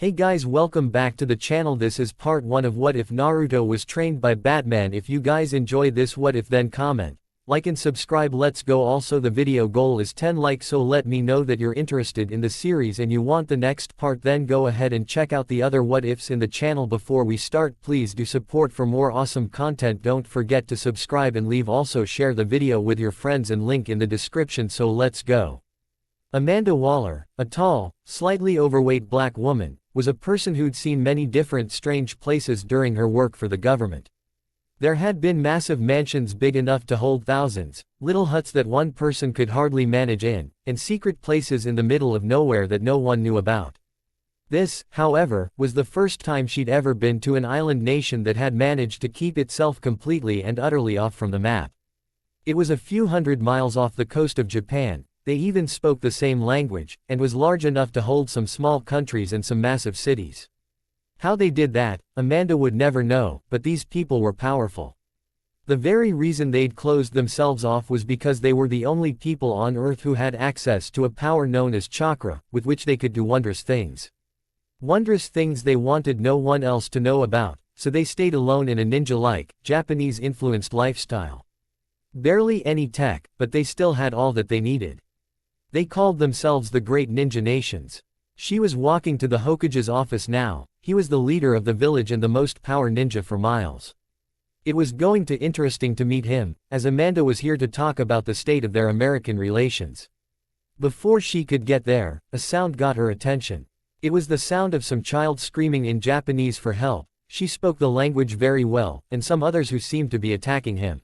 Hey guys, welcome back to the channel. This is part 1 of What If Naruto Was Trained by Batman. If you guys enjoy this what if, then comment, like and subscribe. Let's go. Also, the video goal is 10 likes, so let me know that you're interested in the series and you want the next part. Then go ahead and check out the other what ifs in the channel. Before we start, please do support for more awesome content. Don't forget to subscribe and leave. Also share the video with your friends and link in the description. So let's go. Amanda Waller, a tall, slightly overweight black woman, was a person who'd seen many different strange places during her work for the government. There had been massive mansions big enough to hold thousands, little huts that one person could hardly manage in, and secret places in the middle of nowhere that no one knew about. This, however, was the first time she'd ever been to an island nation that had managed to keep itself completely and utterly off from the map. It was a few hundred miles off the coast of Japan. They even spoke the same language, and was large enough to hold some small countries and some massive cities. How they did that, Amanda would never know, but these people were powerful. The very reason they'd closed themselves off was because they were the only people on Earth who had access to a power known as chakra, with which they could do wondrous things. Wondrous things they wanted no one else to know about, so they stayed alone in a ninja-like, Japanese-influenced lifestyle. Barely any tech, but they still had all that they needed. They called themselves the Great Ninja Nations. She was walking to the Hokage's office now. He was the leader of the village and the most power ninja for miles. It was going to be interesting to meet him, as Amanda was here to talk about the state of their American relations. Before she could get there, a sound got her attention. It was the sound of some child screaming in Japanese for help. She spoke the language very well, and some others who seemed to be attacking him.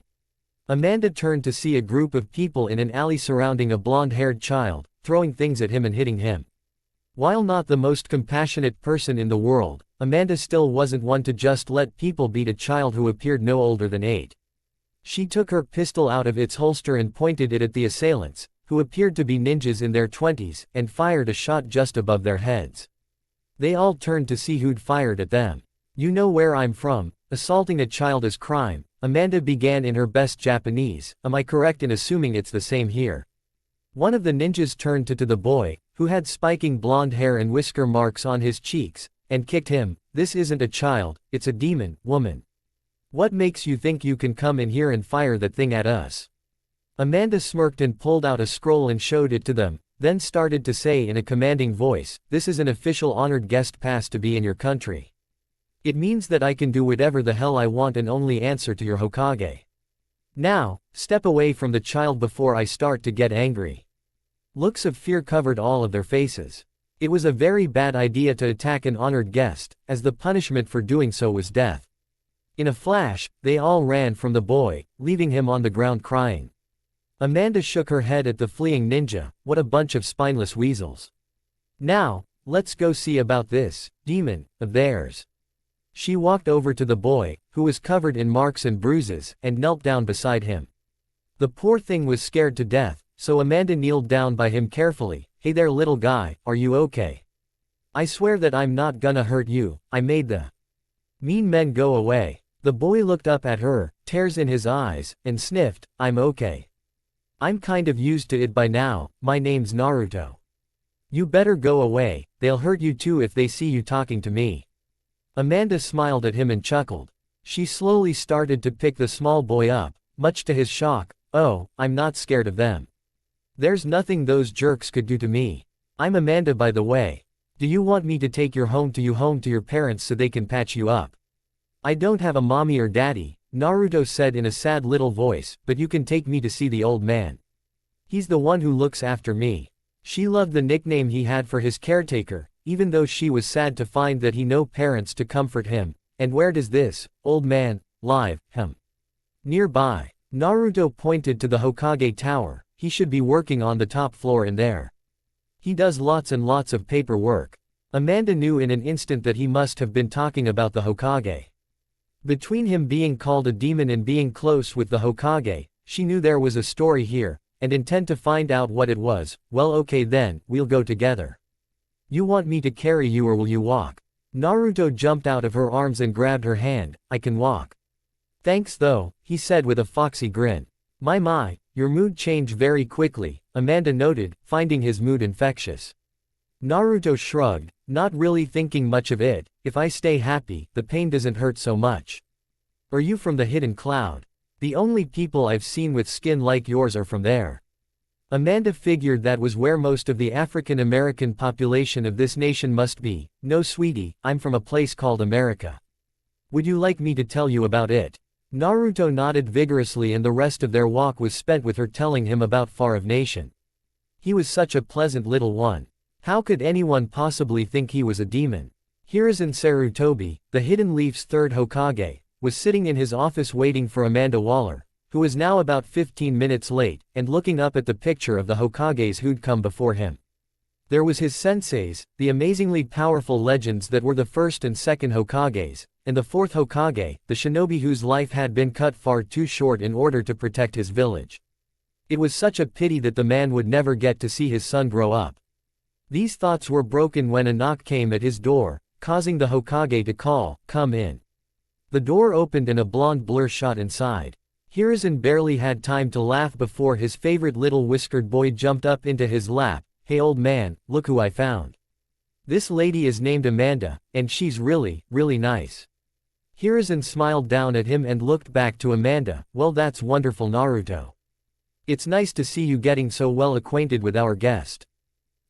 Amanda turned to see a group of people in an alley surrounding a blonde-haired child, throwing things at him and hitting him. While not the most compassionate person in the world, Amanda still wasn't one to just let people beat a child who appeared no older than 8. She took her pistol out of its holster and pointed it at the assailants, who appeared to be ninjas in their 20s, and fired a shot just above their heads. They all turned to see who'd fired at them. "You know where I'm from. Assaulting a child is crime," Amanda began in her best Japanese. "Am I correct in assuming it's the same here?" One of the ninjas turned to the boy, who had spiking blonde hair and whisker marks on his cheeks, and kicked him. "This isn't a child, it's a demon, woman. What makes you think you can come in here and fire that thing at us?" Amanda smirked and pulled out a scroll and showed it to them, then started to say in a commanding voice, "This is an official honored guest pass to be in your country. It means that I can do whatever the hell I want and only answer to your Hokage. Now, step away from the child before I start to get angry." Looks of fear covered all of their faces. It was a very bad idea to attack an honored guest, as the punishment for doing so was death. In a flash, they all ran from the boy, leaving him on the ground crying. Amanda shook her head at the fleeing ninja. What a bunch of spineless weasels. Now, let's go see about this demon of theirs. She walked over to the boy, who was covered in marks and bruises, and knelt down beside him. The poor thing was scared to death, so Amanda kneeled down by him carefully. "Hey there, little guy, are you okay? I swear that I'm not gonna hurt you. I made the mean men go away." The boy looked up at her, tears in his eyes, and sniffed. "I'm okay. I'm kind of used to it by now. My name's Naruto. You better go away, they'll hurt you too if they see you talking to me." Amanda smiled at him and chuckled. She slowly started to pick the small boy up, much to his shock. "Oh, I'm not scared of them. There's nothing those jerks could do to me. I'm Amanda, by the way. Do you want me to take you home to your parents so they can patch you up?" "I don't have a mommy or daddy," Naruto said in a sad little voice, "but you can take me to see the old man. He's the one who looks after me." She loved the nickname he had for his caretaker, even though she was sad to find that he no parents to comfort him. "And where does this old man live?" "Nearby." Naruto pointed to the Hokage tower. "He should be working on the top floor in there. He does lots and lots of paperwork." Amanda knew in an instant that he must have been talking about the Hokage. Between him being called a demon and being close with the Hokage, she knew there was a story here, and intend to find out what it was. "Well, okay then, we'll go together. You want me to carry you or will you walk?" Naruto jumped out of her arms and grabbed her hand. "I can walk. Thanks though," he said with a foxy grin. My, your mood changed very quickly," Amanda noted, finding his mood infectious. Naruto shrugged, not really thinking much of it. If I stay happy, the pain doesn't hurt so much. Are you from the hidden cloud? The only people I've seen with skin like yours are from there. Amanda figured that was where most of the African American population of this nation must be. No sweetie, I'm from a place called America. Would you like me to tell you about it? Naruto nodded vigorously, and the rest of their walk was spent with her telling him about Far Nation. He was such a pleasant little one. How could anyone possibly think he was a demon? Hiruzen Sarutobi, the Hidden Leaf's third Hokage, was sitting in his office waiting for Amanda Waller, who was now about 15 minutes late, and looking up at the picture of the Hokages who'd come before him. There was his senseis, the amazingly powerful legends that were the first and second Hokages, and the fourth Hokage, the shinobi whose life had been cut far too short in order to protect his village. It was such a pity that the man would never get to see his son grow up. These thoughts were broken when a knock came at his door, causing the Hokage to call, "Come in." The door opened and a blonde blur shot inside. Hiruzen barely had time to laugh before his favorite little whiskered boy jumped up into his lap. "Hey old man, look who I found. This lady is named Amanda, and she's really, really nice." Hiruzen smiled down at him and looked back to Amanda. "Well, that's wonderful, Naruto. It's nice to see you getting so well acquainted with our guest.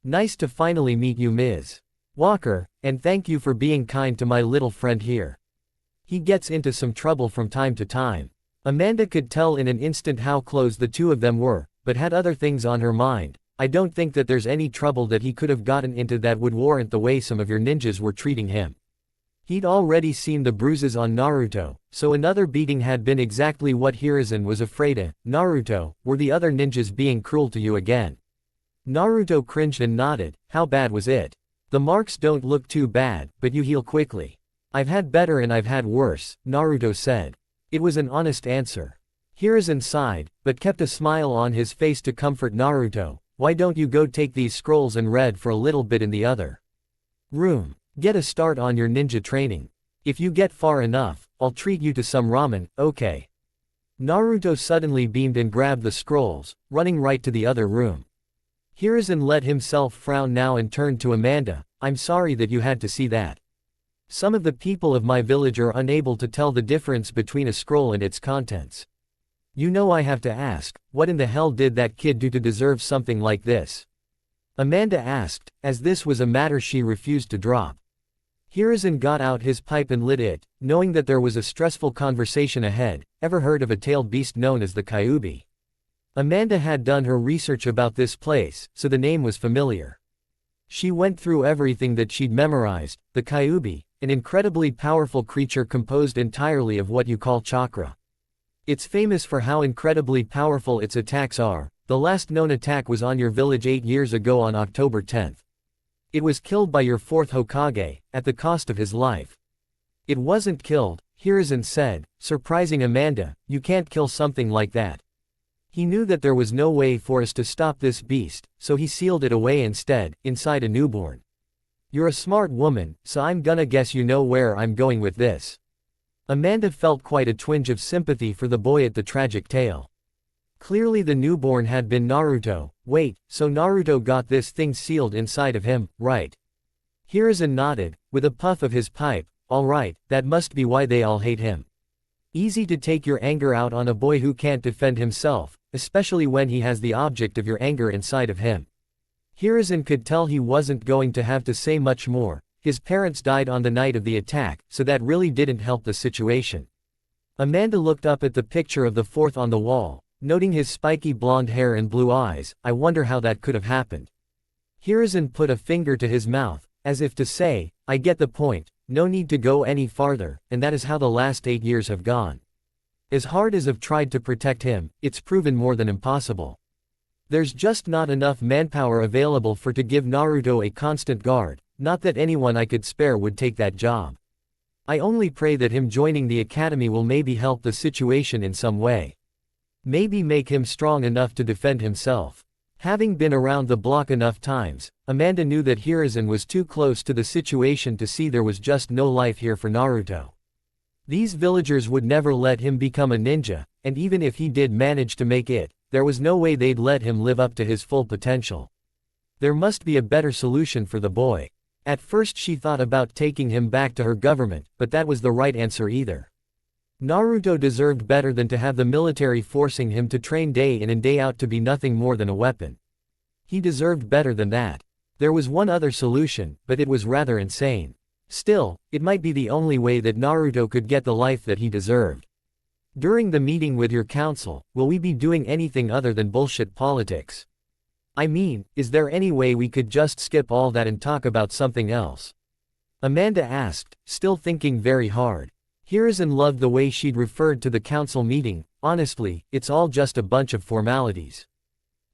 Nice to finally meet you, Ms. Walker, and thank you for being kind to my little friend here. He gets into some trouble from time to time." Amanda could tell in an instant how close the two of them were, but had other things on her mind. "I don't think that there's any trouble that he could have gotten into that would warrant the way some of your ninjas were treating him. He'd already seen the bruises on Naruto, so another beating had been exactly what Hiruzen was afraid of. Naruto, were the other ninjas being cruel to you again?" Naruto cringed and nodded. "How bad was it?" "The marks don't look too bad, but you heal quickly." "I've had better and I've had worse," Naruto said. It was an honest answer. Hiruzen sighed, but kept a smile on his face to comfort Naruto. "Why don't you go take these scrolls and read for a little bit in the other room? Get a start on your ninja training. If you get far enough, I'll treat you to some ramen, okay?" Naruto suddenly beamed and grabbed the scrolls, running right to the other room. Hiruzen let himself frown now and turned to Amanda. "I'm sorry that you had to see that. Some of the people of my village are unable to tell the difference between a scroll and its contents. You know, I have to ask, what in the hell did that kid do to deserve something like this?" Amanda asked, as this was a matter she refused to drop. Hiruzen got out his pipe and lit it, knowing that there was a stressful conversation ahead. "Ever heard of a tailed beast known as the Kyuubi?" Amanda had done her research about this place, so the name was familiar. She went through everything that she'd memorized. The Kyuubi, an incredibly powerful creature composed entirely of what you call chakra. It's famous for how incredibly powerful its attacks are. The last known attack was on your village 8 years ago on October 10th. It was killed by your fourth Hokage, at the cost of his life. "It wasn't killed," Hiruzen said, surprising Amanda. "You can't kill something like that." He knew that there was no way for us to stop this beast, so he sealed it away instead, inside a newborn. "You're a smart woman, so I'm gonna guess you know where I'm going with this." Amanda felt quite a twinge of sympathy for the boy at the tragic tale. Clearly the newborn had been Naruto. Wait, so Naruto got this thing sealed inside of him, right? Hiruzen nodded, with a puff of his pipe. "All right, that must be why they all hate him. Easy to take your anger out on a boy who can't defend himself, especially when he has the object of your anger inside of him." Hiruzen could tell he wasn't going to have to say much more. His parents died on the night of the attack, so that really didn't help the situation. Amanda looked up at the picture of the fourth on the wall, noting his spiky blonde hair and blue eyes. "I wonder how that could have happened." Hiruzen put a finger to his mouth, as if to say, "I get the point, no need to go any farther," and that is how the last 8 years have gone. As hard as I've tried to protect him, it's proven more than impossible. There's just not enough manpower available for to give Naruto a constant guard, not that anyone I could spare would take that job. I only pray that him joining the academy will maybe help the situation in some way. Maybe make him strong enough to defend himself. Having been around the block enough times, Amanda knew that Hiruzen was too close to the situation to see there was just no life here for Naruto. These villagers would never let him become a ninja, and even if he did manage to make it, there was no way they'd let him live up to his full potential. There must be a better solution for the boy. At first she thought about taking him back to her government, but that was the right answer either. Naruto deserved better than to have the military forcing him to train day in and day out to be nothing more than a weapon. He deserved better than that. There was one other solution, but it was rather insane. Still, it might be the only way that Naruto could get the life that he deserved. During the meeting with your council, will we be doing anything other than bullshit politics? I mean, is there any way we could just skip all that and talk about something else? Amanda asked, still thinking very hard. Hiruzen loved the way she'd referred to the council meeting. Honestly, it's all just a bunch of formalities.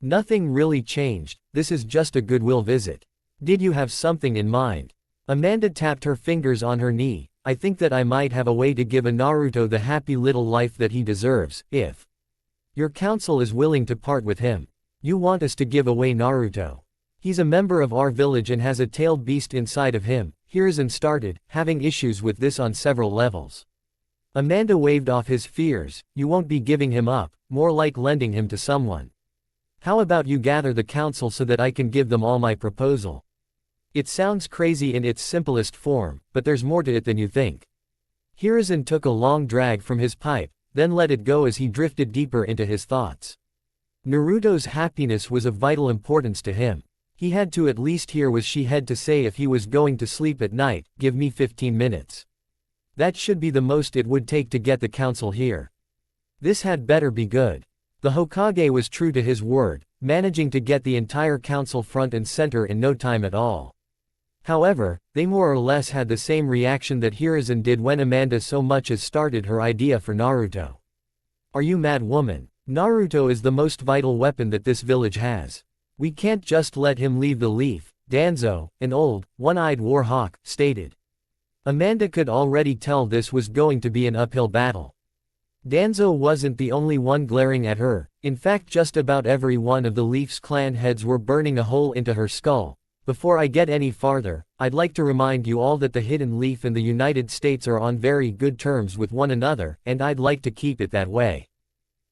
Nothing really changed, this is just a goodwill visit. Did you have something in mind? Amanda tapped her fingers on her knee. I think that I might have a way to give a Naruto the happy little life that he deserves, if your council is willing to part with him. You want us to give away Naruto. He's a member of our village and has a tailed beast inside of him. Hiruzen started, having issues with this on several levels. Amanda waved off his fears. You won't be giving him up, more like lending him to someone. How about you gather the council so that I can give them all my proposal? It sounds crazy in its simplest form, but there's more to it than you think. Hiruzen took a long drag from his pipe, then let it go as he drifted deeper into his thoughts. Naruto's happiness was of vital importance to him. He had to at least hear what she had to say if he was going to sleep at night. Give me 15 minutes. That should be the most it would take to get the council here. This had better be good. The Hokage was true to his word, managing to get the entire council front and center in no time at all. However, they more or less had the same reaction that Hiruzen did when Amanda so much as started her idea for Naruto. Are you mad, woman? Naruto is the most vital weapon that this village has. We can't just let him leave the leaf, Danzo, an old, one-eyed war hawk, stated. Amanda could already tell this was going to be an uphill battle. Danzo wasn't the only one glaring at her. In fact, just about every one of the Leaf's clan heads were burning a hole into her skull. Before I get any farther, I'd like to remind you all that the Hidden Leaf and the United States are on very good terms with one another, and I'd like to keep it that way.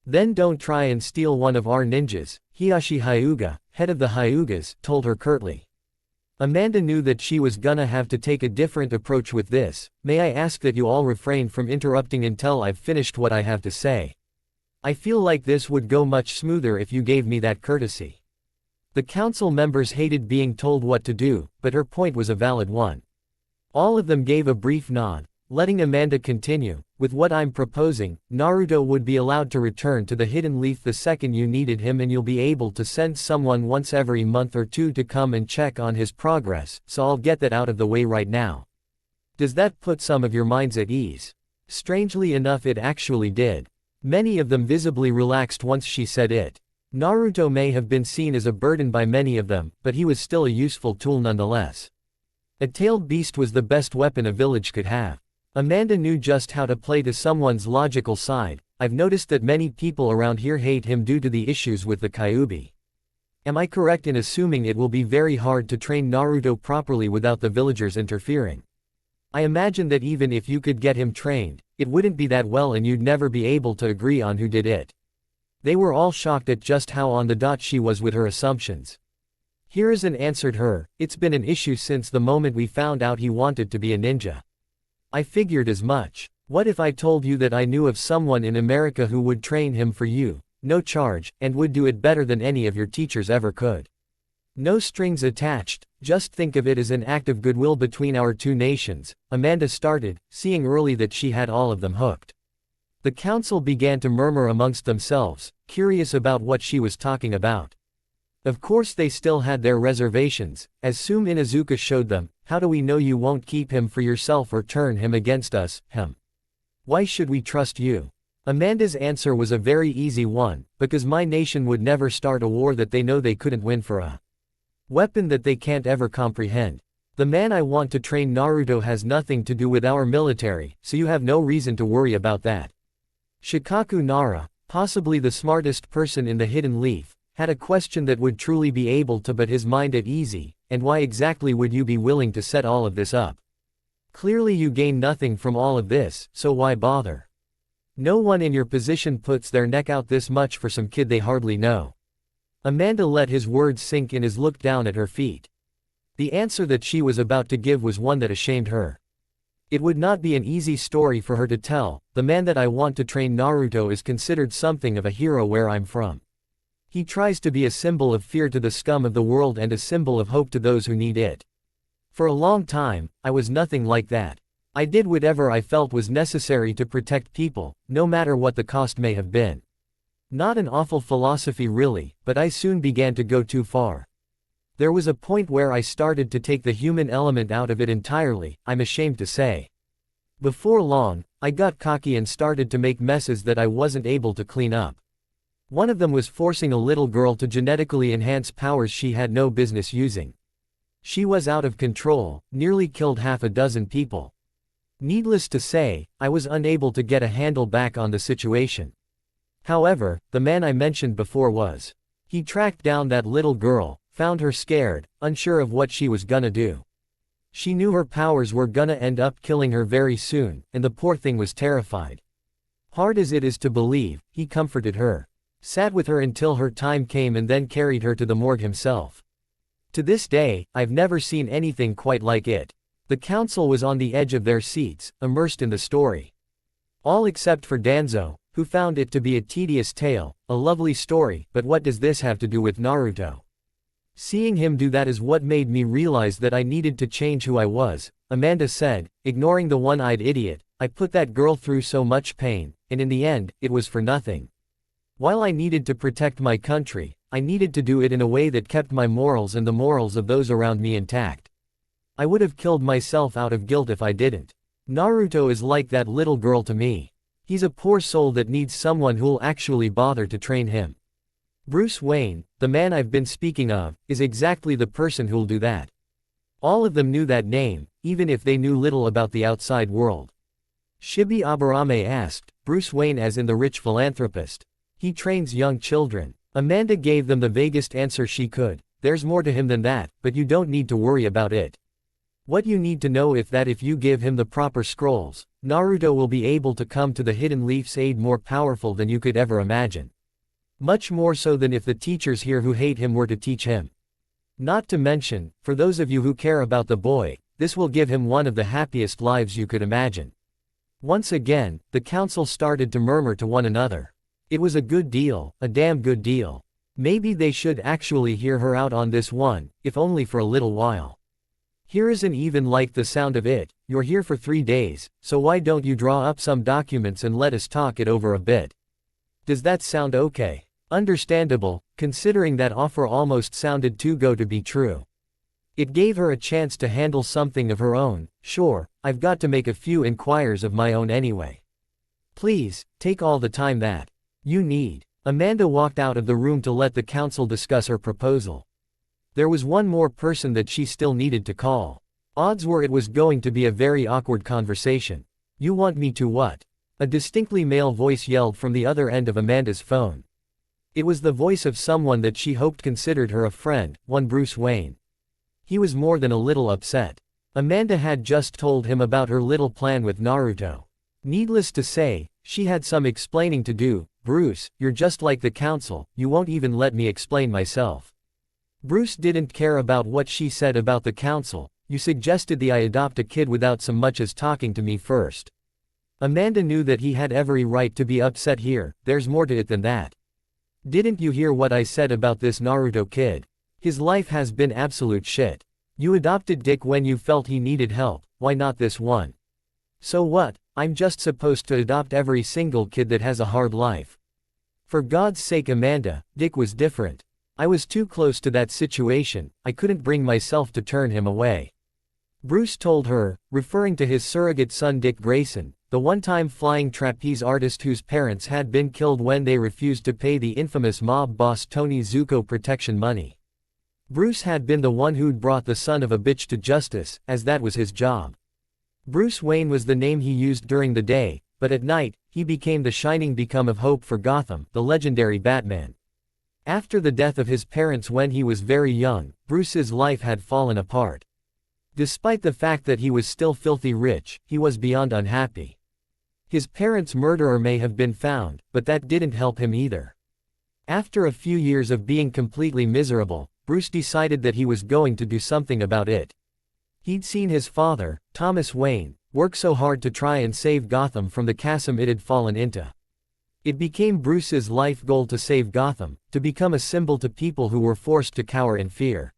Then don't try and steal one of our ninjas, Hiashi Hyuga, head of the Hyugas, told her curtly. Amanda knew that she was gonna have to take a different approach with this. May I ask that you all refrain from interrupting until I've finished what I have to say? I feel like this would go much smoother if you gave me that courtesy. The council members hated being told what to do, but her point was a valid one. All of them gave a brief nod, letting Amanda continue. With what I'm proposing, Naruto would be allowed to return to the Hidden Leaf the second you needed him, and you'll be able to send someone once every month or two to come and check on his progress, so I'll get that out of the way right now. Does that put some of your minds at ease? Strangely enough, it actually did. Many of them visibly relaxed once she said it. Naruto may have been seen as a burden by many of them, but he was still a useful tool nonetheless. A tailed beast was the best weapon a village could have. Amanda knew just how to play to someone's logical side. I've noticed that many people around here hate him due to the issues with the Kyuubi. Am I correct in assuming it will be very hard to train Naruto properly without the villagers interfering? I imagine that even if you could get him trained, it wouldn't be that well and you'd never be able to agree on who did it. They were all shocked at just how on the dot she was with her assumptions. Hiruzen answered her, it's been an issue since the moment we found out he wanted to be a ninja. I figured as much. What if I told you that I knew of someone in America who would train him for you, no charge, and would do it better than any of your teachers ever could? No strings attached, just think of it as an act of goodwill between our two nations, Amanda started, seeing early that she had all of them hooked. The council began to murmur amongst themselves, curious about what she was talking about. Of course they still had their reservations, as soon Inuzuka showed them. How do we know you won't keep him for yourself or turn him against us, Why should we trust you? Amanda's answer was a very easy one, because my nation would never start a war that they know they couldn't win for a weapon that they can't ever comprehend. The man I want to train Naruto has nothing to do with our military, so you have no reason to worry about that. Shikaku Nara, possibly the smartest person in the Hidden Leaf, had a question that would truly be able to put his mind at ease. And why exactly would you be willing to set all of this up? Clearly you gain nothing from all of this, so why bother? No one in your position puts their neck out this much for some kid they hardly know. Amanda let his words sink in as looked down at her feet. The answer that she was about to give was one that ashamed her. It would not be an easy story for her to tell. The man that I want to train Naruto is considered something of a hero where I'm from. He tries to be a symbol of fear to the scum of the world and a symbol of hope to those who need it. For a long time, I was nothing like that. I did whatever I felt was necessary to protect people, no matter what the cost may have been. Not an awful philosophy really, but I soon began to go too far. There was a point where I started to take the human element out of it entirely, I'm ashamed to say. Before long, I got cocky and started to make messes that I wasn't able to clean up. One of them was forcing a little girl to genetically enhance powers she had no business using. She was out of control, nearly killed half a dozen people. Needless to say, I was unable to get a handle back on the situation. However, the man I mentioned before was. He tracked down that little girl, found her scared, unsure of what she was gonna do. She knew her powers were gonna end up killing her very soon, and the poor thing was terrified. Hard as it is to believe, he comforted her. Sat with her until her time came and then carried her to the morgue himself. To this day, I've never seen anything quite like it. The council was on the edge of their seats, immersed in the story. All except for Danzo, who found it to be a tedious tale, a lovely story, but what does this have to do with Naruto? Seeing him do that is what made me realize that I needed to change who I was, Amanda said, ignoring the one-eyed idiot. I put that girl through so much pain, and in the end, it was for nothing. While I needed to protect my country, I needed to do it in a way that kept my morals and the morals of those around me intact. I would have killed myself out of guilt if I didn't. Naruto is like that little girl to me. He's a poor soul that needs someone who'll actually bother to train him. Bruce Wayne, the man I've been speaking of, is exactly the person who'll do that. All of them knew that name, even if they knew little about the outside world. Shibi Aburame asked, Bruce Wayne as in the rich philanthropist. He trains young children. Amanda gave them the vaguest answer she could. There's more to him than that, but you don't need to worry about it. What you need to know is that if you give him the proper scrolls, Naruto will be able to come to the Hidden Leaf's aid more powerful than you could ever imagine. Much more so than if the teachers here who hate him were to teach him. Not to mention, for those of you who care about the boy, this will give him one of the happiest lives you could imagine. Once again, the council started to murmur to one another. It was a good deal, a damn good deal. Maybe they should actually hear her out on this one, if only for a little while. Here isn't even like the sound of it. You're here for 3 days, so why don't you draw up some documents and let us talk it over a bit? Does that sound okay? Understandable, considering that offer almost sounded too good to be true. It gave her a chance to handle something of her own. Sure, I've got to make a few inquiries of my own anyway. Please, take all the time that you need. Amanda walked out of the room to let the council discuss her proposal. There was one more person that she still needed to call. Odds were it was going to be a very awkward conversation. You want me to what? A distinctly male voice yelled from the other end of Amanda's phone. It was the voice of someone that she hoped considered her a friend, one Bruce Wayne. He was more than a little upset. Amanda had just told him about her little plan with Naruto. Needless to say, she had some explaining to do. Bruce, you're just like the council, you won't even let me explain myself. Bruce didn't care about what she said about the council. You suggested I adopt a kid without so much as talking to me first. Amanda knew that he had every right to be upset here. There's more to it than that. Didn't you hear what I said about this Naruto kid? His life has been absolute shit. You adopted Dick when you felt he needed help, why not this one? So what? I'm just supposed to adopt every single kid that has a hard life. For God's sake, Amanda, Dick was different. I was too close to that situation, I couldn't bring myself to turn him away. Bruce told her, referring to his surrogate son Dick Grayson, the one-time flying trapeze artist whose parents had been killed when they refused to pay the infamous mob boss Tony Zuko protection money. Bruce had been the one who'd brought the son of a bitch to justice, as that was his job. Bruce Wayne was the name he used during the day, but at night, he became the shining beacon of hope for Gotham, the legendary Batman. After the death of his parents when he was very young, Bruce's life had fallen apart. Despite the fact that he was still filthy rich, he was beyond unhappy. His parents' murderer may have been found, but that didn't help him either. After a few years of being completely miserable, Bruce decided that he was going to do something about it. He'd seen his father, Thomas Wayne, work so hard to try and save Gotham from the chasm it had fallen into. It became Bruce's life goal to save Gotham, to become a symbol to people who were forced to cower in fear.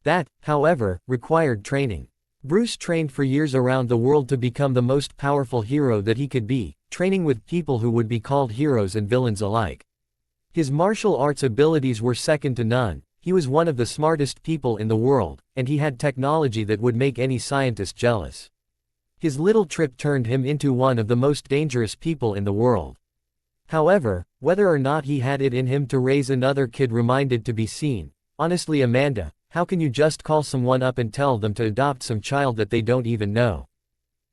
That, however, required training. Bruce trained for years around the world to become the most powerful hero that he could be, training with people who would be called heroes and villains alike. His martial arts abilities were second to none, he was one of the smartest people in the world, and he had technology that would make any scientist jealous. His little trip turned him into one of the most dangerous people in the world. However, whether or not he had it in him to raise another kid remained to be seen. Honestly, Amanda, how can you just call someone up and tell them to adopt some child that they don't even know?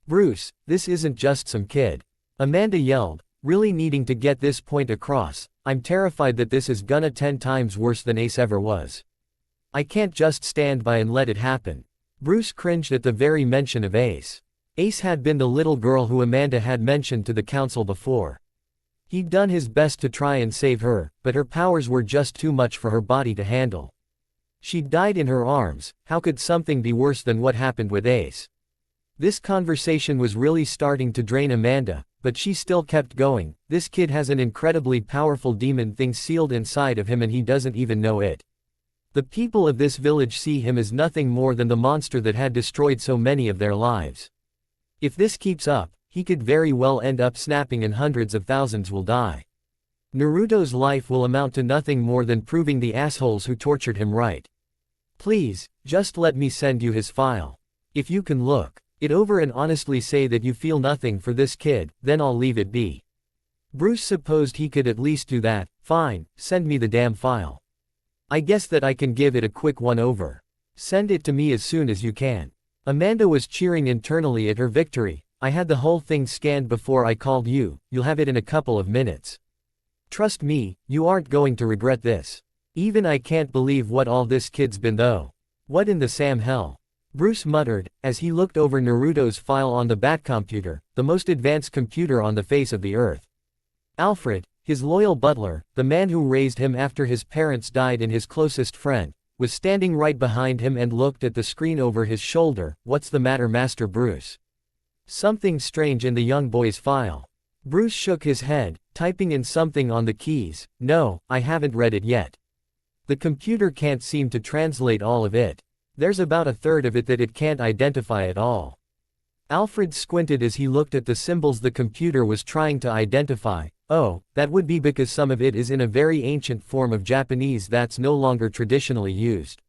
Bruce, this isn't just some kid. Amanda yelled, really needing to get this point across. I'm terrified that this is gonna 10 times worse than Ace ever was. I can't just stand by and let it happen. Bruce cringed at the very mention of Ace. Ace had been the little girl who Amanda had mentioned to the council before. He'd done his best to try and save her, but her powers were just too much for her body to handle. She'd died in her arms. How could something be worse than what happened with Ace? This conversation was really starting to drain Amanda, but she still kept going. This kid has an incredibly powerful demon thing sealed inside of him and he doesn't even know it. The people of this village see him as nothing more than the monster that had destroyed so many of their lives. If this keeps up, he could very well end up snapping and hundreds of thousands will die. Naruto's life will amount to nothing more than proving the assholes who tortured him right. Please, just let me send you his file. If you can look it over and honestly say that you feel nothing for this kid, then I'll leave it be. Bruce supposed he could at least do that. Fine, send me the damn file. I guess that I can give it a quick one over. Send it to me as soon as you can. Amanda was cheering internally at her victory. I had the whole thing scanned before I called you, you'll have it in a couple of minutes. Trust me, you aren't going to regret this. Even I can't believe what all this kid's been though. What in the Sam hell? Bruce muttered, as he looked over Naruto's file on the Batcomputer, the most advanced computer on the face of the earth. Alfred, his loyal butler, the man who raised him after his parents died and his closest friend, was standing right behind him and looked at the screen over his shoulder. What's the matter, Master Bruce? Something strange in the young boy's file. Bruce shook his head, typing in something on the keys. No, I haven't read it yet. The computer can't seem to translate all of it. There's about a third of it that it can't identify at all. Alfred squinted as he looked at the symbols the computer was trying to identify. Oh, that would be because some of it is in a very ancient form of Japanese that's no longer traditionally used.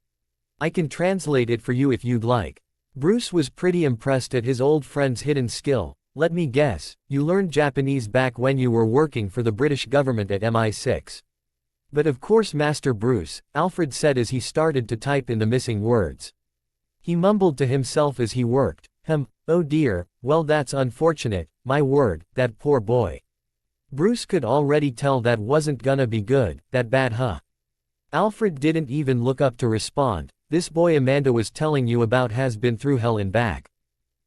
I can translate it for you if you'd like. Bruce was pretty impressed at his old friend's hidden skill. Let me guess, you learned Japanese back when you were working for the British government at MI6. But of course, Master Bruce, Alfred said as he started to type in the missing words. He mumbled to himself as he worked. Oh dear, well that's unfortunate, my word, that poor boy. Bruce could already tell that wasn't gonna be good, that bad huh? Alfred didn't even look up to respond. This boy Amanda was telling you about has been through hell and back.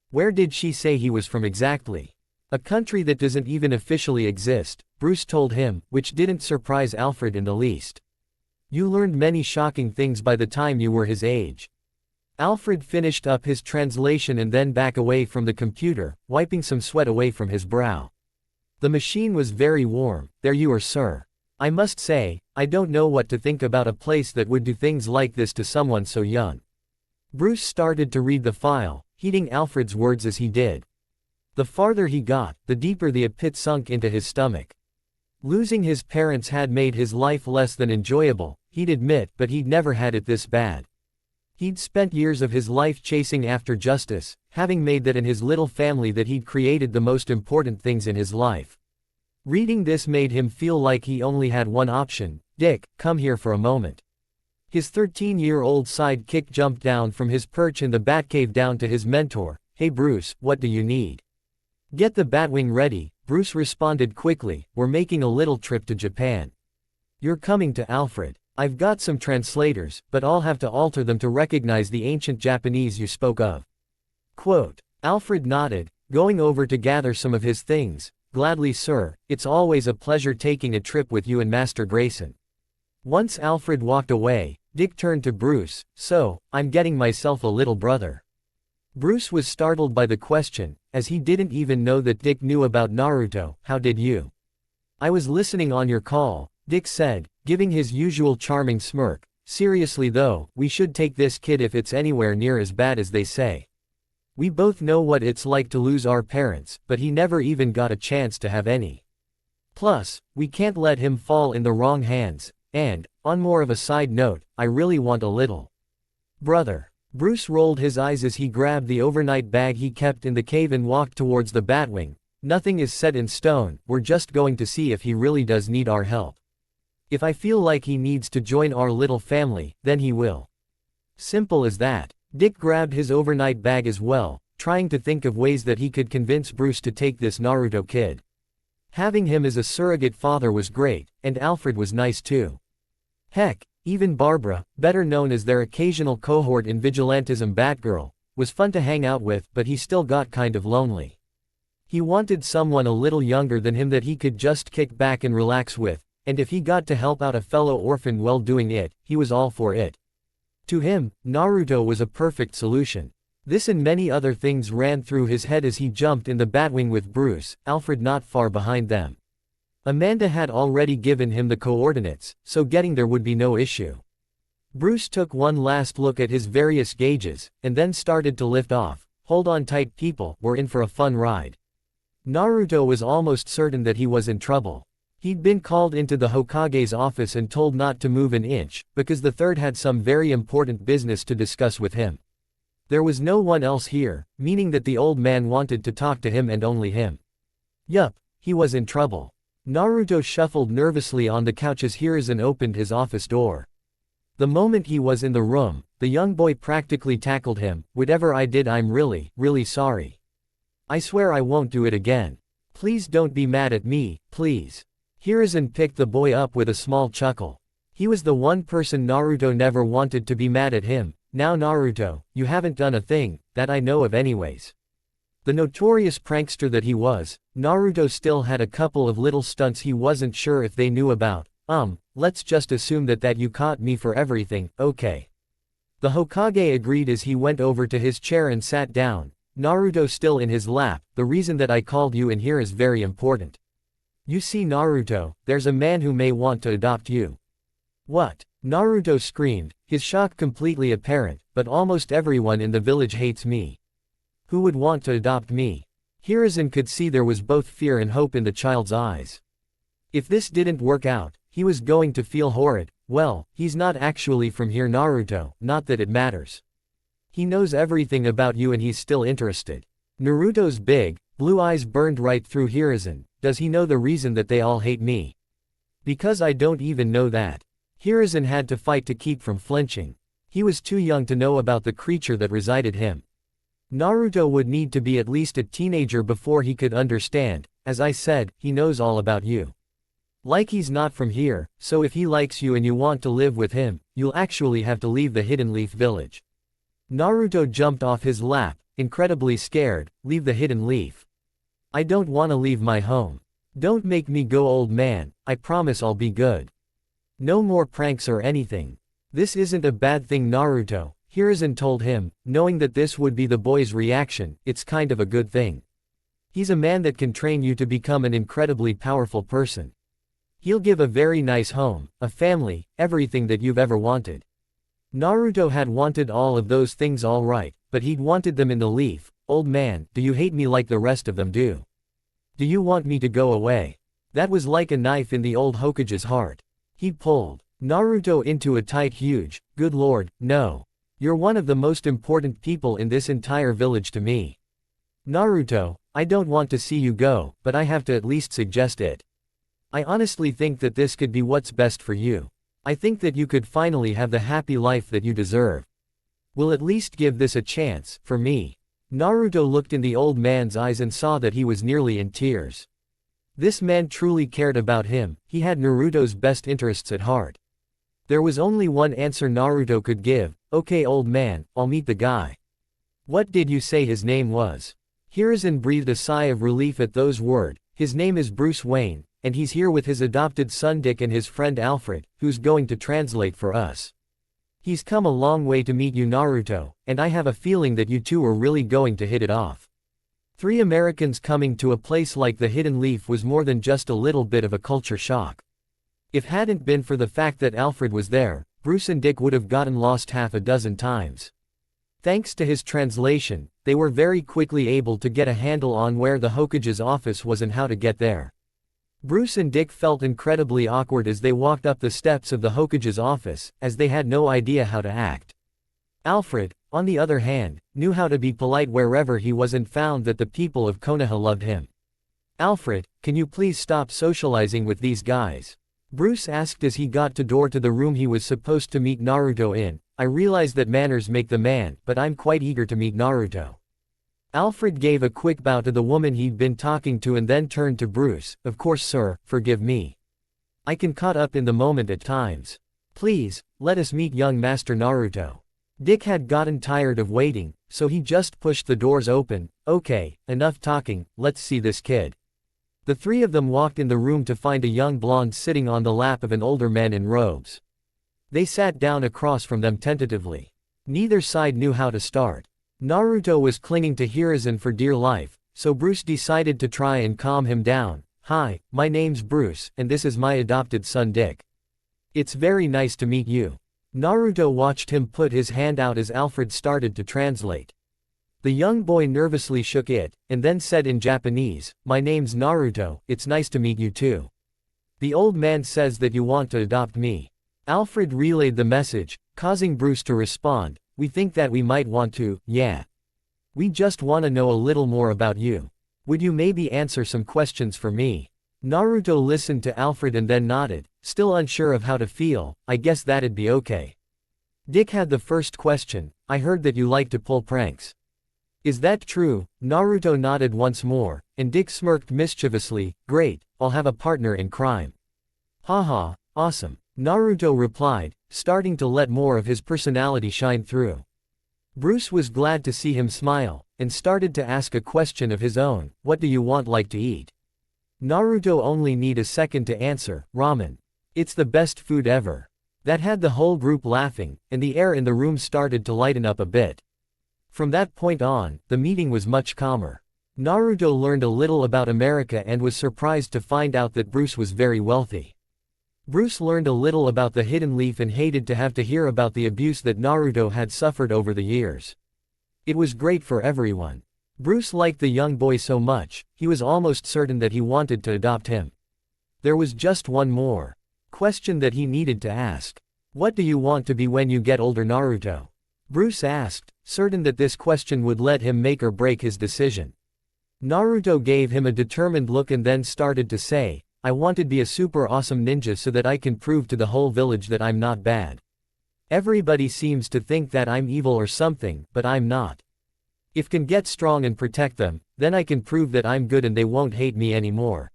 Where did she say he was from exactly? A country that doesn't even officially exist, Bruce told him, which didn't surprise Alfred in the least. You learned many shocking things by the time you were his age. Alfred finished up his translation and then back away from the computer, wiping some sweat away from his brow. The machine was very warm. There you are, sir. I must say, I don't know what to think about a place that would do things like this to someone so young. Bruce started to read the file, heeding Alfred's words as he did. The farther he got, the deeper the pit sunk into his stomach. Losing his parents had made his life less than enjoyable, he'd admit, but he'd never had it this bad. He'd spent years of his life chasing after justice, having made that in his little family that he'd created the most important things in his life. Reading this made him feel like he only had one option. Dick, come here for a moment. His 13-year-old sidekick jumped down from his perch in the Batcave down to his mentor. Hey Bruce, what do you need? Get the Batwing ready, Bruce responded quickly. We're making a little trip to Japan. You're coming to Alfred. I've got some translators, but I'll have to alter them to recognize the ancient Japanese you spoke of. Quote. Alfred nodded, going over to gather some of his things. Gladly, sir, it's always a pleasure taking a trip with you and Master Grayson. Once Alfred walked away, Dick turned to Bruce, "So, I'm getting myself a little brother." Bruce was startled by the question, as he didn't even know that Dick knew about Naruto. "How did you?" "I was listening on your call," Dick said, giving his usual charming smirk. "Seriously though, we should take this kid if it's anywhere near as bad as they say. We both know what it's like to lose our parents, but he never even got a chance to have any. Plus, we can't let him fall in the wrong hands, and, on more of a side note, I really want a little brother." Bruce rolled his eyes as he grabbed the overnight bag he kept in the cave and walked towards the Batwing. "Nothing is set in stone, we're just going to see if he really does need our help. If I feel like he needs to join our little family, then he will. Simple as that." Dick grabbed his overnight bag as well, trying to think of ways that he could convince Bruce to take this Naruto kid. Having him as a surrogate father was great, and Alfred was nice too. Heck, even Barbara, better known as their occasional cohort in vigilantism Batgirl, was fun to hang out with, but he still got kind of lonely. He wanted someone a little younger than him that he could just kick back and relax with, and if he got to help out a fellow orphan while doing it, he was all for it. To him, Naruto was a perfect solution. This and many other things ran through his head as he jumped in the Batwing with Bruce, Alfred not far behind them. Amanda had already given him the coordinates, so getting there would be no issue. Bruce took one last look at his various gauges, and then started to lift off. "Hold on tight people, we're in for a fun ride." Naruto was almost certain that he was in trouble. He'd been called into the Hokage's office and told not to move an inch, because the third had some very important business to discuss with him. There was no one else here, meaning that the old man wanted to talk to him and only him. Yup, he was in trouble. Naruto shuffled nervously on the couch as Hiruzen opened his office door. The moment he was in the room, the young boy practically tackled him. "Whatever I did, I'm really, really sorry. I swear I won't do it again. Please don't be mad at me, please." Hiruzen picked the boy up with a small chuckle. He was the one person Naruto never wanted to be mad at him. "Now Naruto, you haven't done a thing, that I know of anyways." The notorious prankster that he was, Naruto still had a couple of little stunts he wasn't sure if they knew about. Let's just assume that you caught me for everything, okay?" The Hokage agreed as he went over to his chair and sat down, Naruto still in his lap. "The reason that I called you in here is very important. You see Naruto, there's a man who may want to adopt you." "What?" Naruto screamed, his shock completely apparent. "But almost everyone in the village hates me. Who would want to adopt me?" Hiruzen could see there was both fear and hope in the child's eyes. If this didn't work out, he was going to feel horrid. "Well, he's not actually from here Naruto, not that it matters. He knows everything about you and he's still interested." Naruto's big, blue eyes burned right through Hiruzen. "Does he know the reason that they all hate me?" "Because I don't even know that." Hiruzen had to fight to keep from flinching. He was too young to know about the creature that resided him. Naruto would need to be at least a teenager before he could understand. "As I said, he knows all about you. Like he's not from here, so if he likes you and you want to live with him, you'll actually have to leave the Hidden Leaf Village." Naruto jumped off his lap, incredibly scared. "Leave the Hidden Leaf? I don't want to leave my home. Don't make me go old man, I promise I'll be good. No more pranks or anything." "This isn't a bad thing Naruto," Hiruzen told him, knowing that this would be the boy's reaction. "It's kind of a good thing. He's a man that can train you to become an incredibly powerful person. He'll give a very nice home, a family, everything that you've ever wanted." Naruto had wanted all of those things all right, but he'd wanted them in the leaf. "Old man, do you hate me like the rest of them do? Do you want me to go away?" That was like a knife in the old Hokage's heart. He pulled Naruto into a tight huge, "Good lord, no. You're one of the most important people in this entire village to me. Naruto, I don't want to see you go, but I have to at least suggest it. I honestly think that this could be what's best for you. I think that you could finally have the happy life that you deserve. We'll at least give this a chance, for me." Naruto looked in the old man's eyes and saw that he was nearly in tears. This man truly cared about him, he had Naruto's best interests at heart. There was only one answer Naruto could give. "Okay old man, I'll meet the guy. What did you say his name was?" Hiruzen breathed a sigh of relief at those words. "His name is Bruce Wayne, and he's here with his adopted son Dick and his friend Alfred, who's going to translate for us. He's come a long way to meet you Naruto, and I have a feeling that you two are really going to hit it off. 3 Americans coming to a place like the Hidden Leaf was more than just a little bit of a culture shock. If hadn't been for the fact that Alfred was there, Bruce and Dick would have gotten lost half a dozen times. Thanks to his translation, they were very quickly able to get a handle on where the Hokage's office was and how to get there. Bruce and Dick felt incredibly awkward as they walked up the steps of the Hokage's office, as they had no idea how to act. Alfred, on the other hand, knew how to be polite wherever he was and found that the people of Konoha loved him. "Alfred, can you please stop socializing with these guys?" Bruce asked as he got to the room he was supposed to meet Naruto in. "I realize that manners make the man, but I'm quite eager to meet Naruto." Alfred gave a quick bow to the woman he'd been talking to and then turned to Bruce. "Of course sir, forgive me. I can caught up in the moment at times. Please, let us meet young Master Naruto." Dick had gotten tired of waiting, so he just pushed the doors open. "Okay, enough talking, let's see this kid." The 3 of them walked in the room to find a young blonde sitting on the lap of an older man in robes. They sat down across from them tentatively. Neither side knew how to start. Naruto was clinging to Hiruzen for dear life, so Bruce decided to try and calm him down. "Hi, my name's Bruce, and this is my adopted son Dick. It's very nice to meet you." Naruto watched him put his hand out as Alfred started to translate. The young boy nervously shook it, and then said in Japanese, "My name's Naruto, it's nice to meet you too. The old man says that you want to adopt me." Alfred relayed the message, causing Bruce to respond, "We think that we might want to, yeah. We just want to know a little more about you. Would you maybe answer some questions for me?" Naruto listened to Alfred and then nodded, still unsure of how to feel. "I guess that'd be okay." Dick had the first question. "I heard that you like to pull pranks. Is that true?" Naruto nodded once more, and Dick smirked mischievously. "Great, I'll have a partner in crime." "Haha, awesome," Naruto replied, starting to let more of his personality shine through. Bruce was glad to see him smile, and started to ask a question of his own. "What do you want like to eat?" Naruto only need a second to answer. "Ramen. It's the best food ever." That had the whole group laughing, and the air in the room started to lighten up a bit. From that point on, the meeting was much calmer. Naruto learned a little about America and was surprised to find out that Bruce was very wealthy. Bruce learned a little about the Hidden Leaf and hated to have to hear about the abuse that Naruto had suffered over the years. It was great for everyone. Bruce liked the young boy so much, he was almost certain that he wanted to adopt him. There was just one more question that he needed to ask. "What do you want to be when you get older Naruto?" Bruce asked, certain that this question would let him make or break his decision. Naruto gave him a determined look and then started to say, "I want to be a super awesome ninja so that I can prove to the whole village that I'm not bad. Everybody seems to think that I'm evil or something, but I'm not. If can get strong and protect them, then I can prove that I'm good and they won't hate me anymore."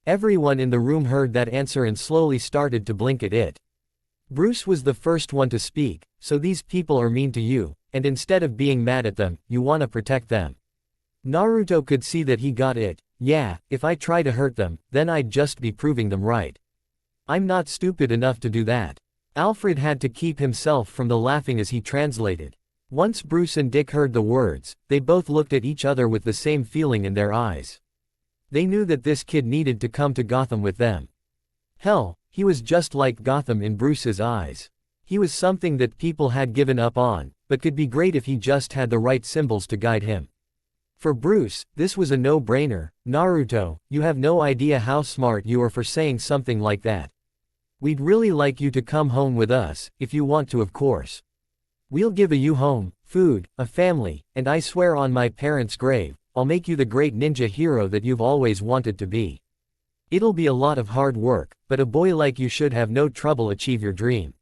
Everyone in the room heard that answer and slowly started to blink at it. Bruce was the first one to speak. "So these people are mean to you, and instead of being mad at them, you want to protect them." Naruto could see that he got it. "Yeah, if I try to hurt them, then I'd just be proving them right. I'm not stupid enough to do that." Alfred had to keep himself from the laughing as he translated. Once Bruce and Dick heard the words, they both looked at each other with the same feeling in their eyes. They knew that this kid needed to come to Gotham with them. Hell, he was just like Gotham in Bruce's eyes. He was something that people had given up on, but could be great if he just had the right symbols to guide him. For Bruce, this was a no-brainer. "Naruto, you have no idea how smart you are for saying something like that. We'd really like you to come home with us, if you want to of course. We'll give you home, food, a family, and I swear on my parents' grave, I'll make you the great ninja hero that you've always wanted to be. It'll be a lot of hard work, but a boy like you should have no trouble achieve your dream."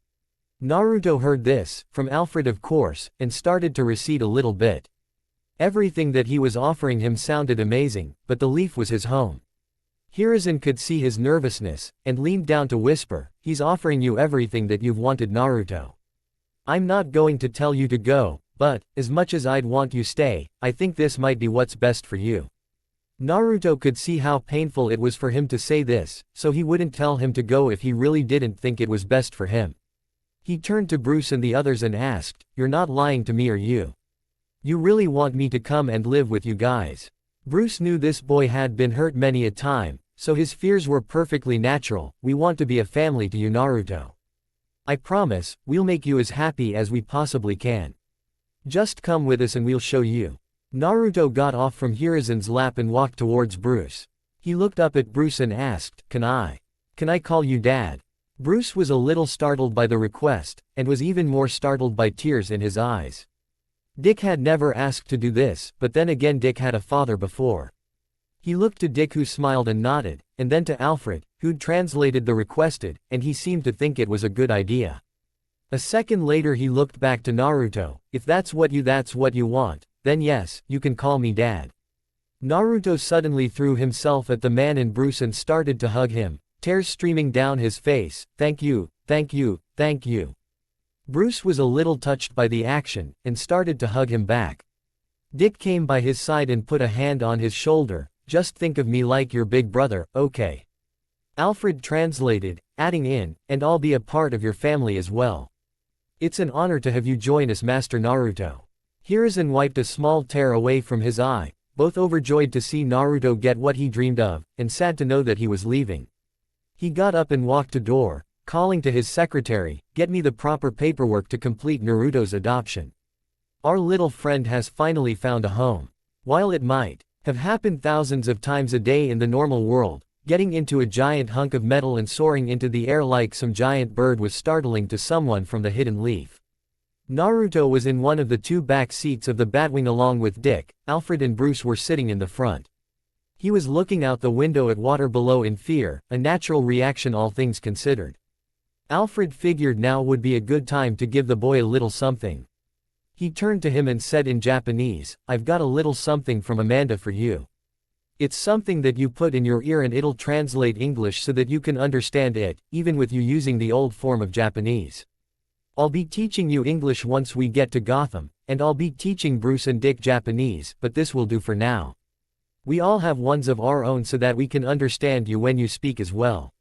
Naruto heard this, from Alfred of course, and started to recede a little bit. Everything that he was offering him sounded amazing, but the leaf was his home. Hiruzen could see his nervousness, and leaned down to whisper, "He's offering you everything that you've wanted Naruto. I'm not going to tell you to go, but, as much as I'd want you stay, I think this might be what's best for you." Naruto could see how painful it was for him to say this, so he wouldn't tell him to go if he really didn't think it was best for him. He turned to Bruce and the others and asked, "You're not lying to me, are you? You really want me to come and live with you guys?" Bruce knew this boy had been hurt many a time, so his fears were perfectly natural. "We want to be a family to you, Naruto. I promise, we'll make you as happy as we possibly can. Just come with us and we'll show you." Naruto got off from Hiruzen's lap and walked towards Bruce. He looked up at Bruce and asked, Can I call you Dad?" Bruce was a little startled by the request, and was even more startled by tears in his eyes. Dick had never asked to do this, but then again Dick had a father before. He looked to Dick, who smiled and nodded, and then to Alfred, who'd translated the requested, and he seemed to think it was a good idea. A second later he looked back to Naruto. "If that's what you want, then yes, you can call me Dad." Naruto suddenly threw himself at the man in Bruce and started to hug him, tears streaming down his face. "Thank you, thank you, thank you." Bruce was a little touched by the action, and started to hug him back. Dick came by his side and put a hand on his shoulder. "Just think of me like your big brother, okay?" Alfred translated, adding in, "And I'll be a part of your family as well. It's an honor to have you join us, Master Naruto." Hiruzen wiped a small tear away from his eye, both overjoyed to see Naruto get what he dreamed of, and sad to know that he was leaving. He got up and walked to door, calling to his secretary, "Get me the proper paperwork to complete Naruto's adoption. Our little friend has finally found a home." While it might have happened thousands of times a day in the normal world, getting into a giant hunk of metal and soaring into the air like some giant bird was startling to someone from the hidden leaf. Naruto was in one of the two back seats of the Batwing along with Dick. Alfred and Bruce were sitting in the front. He was looking out the window at water below in fear, a natural reaction all things considered. Alfred figured now would be a good time to give the boy a little something. He turned to him and said in Japanese, "I've got a little something from Amanda for you. It's something that you put in your ear and it'll translate English so that you can understand it, even with you using the old form of Japanese. I'll be teaching you English once we get to Gotham, and I'll be teaching Bruce and Dick Japanese, but this will do for now. We all have ones of our own so that we can understand you when you speak as well."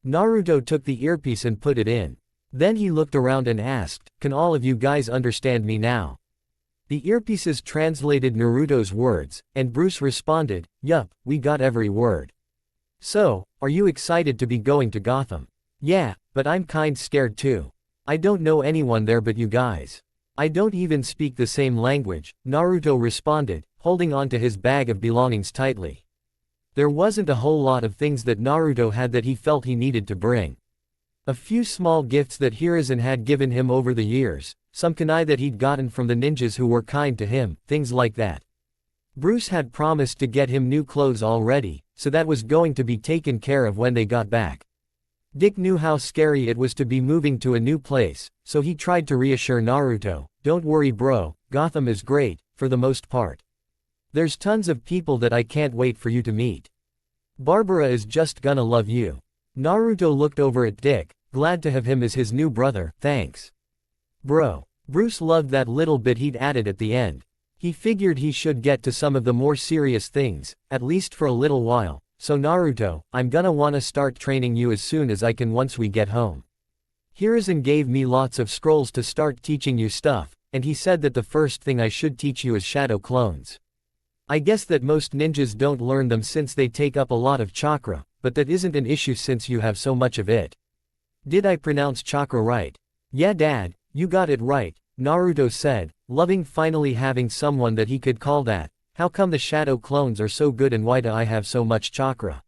Naruto took the earpiece and put it in. Then he looked around and asked, "Can all of you guys understand me now?" The earpieces translated Naruto's words, and Bruce responded, "Yup, we got every word." "So, are you excited to be going to Gotham?" "Yeah, but I'm kind scared too. I don't know anyone there but you guys. I don't even speak the same language," Naruto responded, holding on to his bag of belongings tightly. There wasn't a whole lot of things that Naruto had that he felt he needed to bring. A few small gifts that Hiruzen had given him over the years, some kunai that he'd gotten from the ninjas who were kind to him, things like that. Bruce had promised to get him new clothes already, so that was going to be taken care of when they got back. Dick knew how scary it was to be moving to a new place, so he tried to reassure Naruto, "Don't worry bro, Gotham is great, for the most part. There's tons of people that I can't wait for you to meet. Barbara is just gonna love you." Naruto looked over at Dick, glad to have him as his new brother. "Thanks, bro." Bruce loved that little bit he'd added at the end. He figured he should get to some of the more serious things, at least for a little while. "So Naruto, I'm gonna wanna start training you as soon as I can once we get home. Hiruzen gave me lots of scrolls to start teaching you stuff, and he said that the first thing I should teach you is shadow clones. I guess that most ninjas don't learn them since they take up a lot of chakra, but that isn't an issue since you have so much of it. Did I pronounce chakra right?" "Yeah Dad, you got it right," Naruto said, loving finally having someone that he could call that. "How come the shadow clones are so good and why do I have so much chakra?"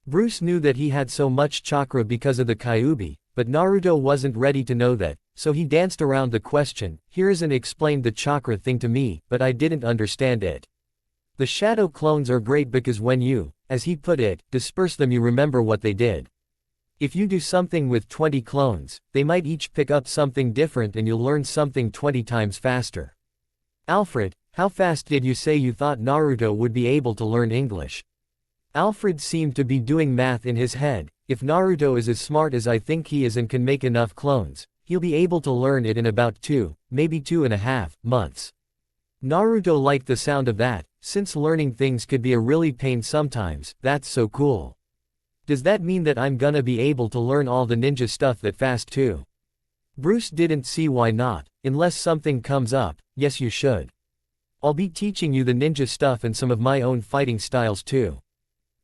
Bruce knew that he had so much chakra because of the Kyuubi, but Naruto wasn't ready to know that, so he danced around the question. "Hiruzen explained the chakra thing to me, but I didn't understand it. The shadow clones are great because when you, as he put it, disperse them you remember what they did. If you do something with 20 clones, they might each pick up something different and you'll learn something 20 times faster." "Alfred, how fast did you say you thought Naruto would be able to learn English?" Alfred seemed to be doing math in his head. "If Naruto is as smart as I think he is and can make enough clones, he'll be able to learn it in about 2, maybe 2.5 months. Naruto liked the sound of that, since learning things could be a really pain sometimes, that's so cool. Does that mean that I'm gonna be able to learn all the ninja stuff that fast too? Bruce didn't see why not, unless something comes up. Yes, you should. I'll be teaching you the ninja stuff and some of my own fighting styles too.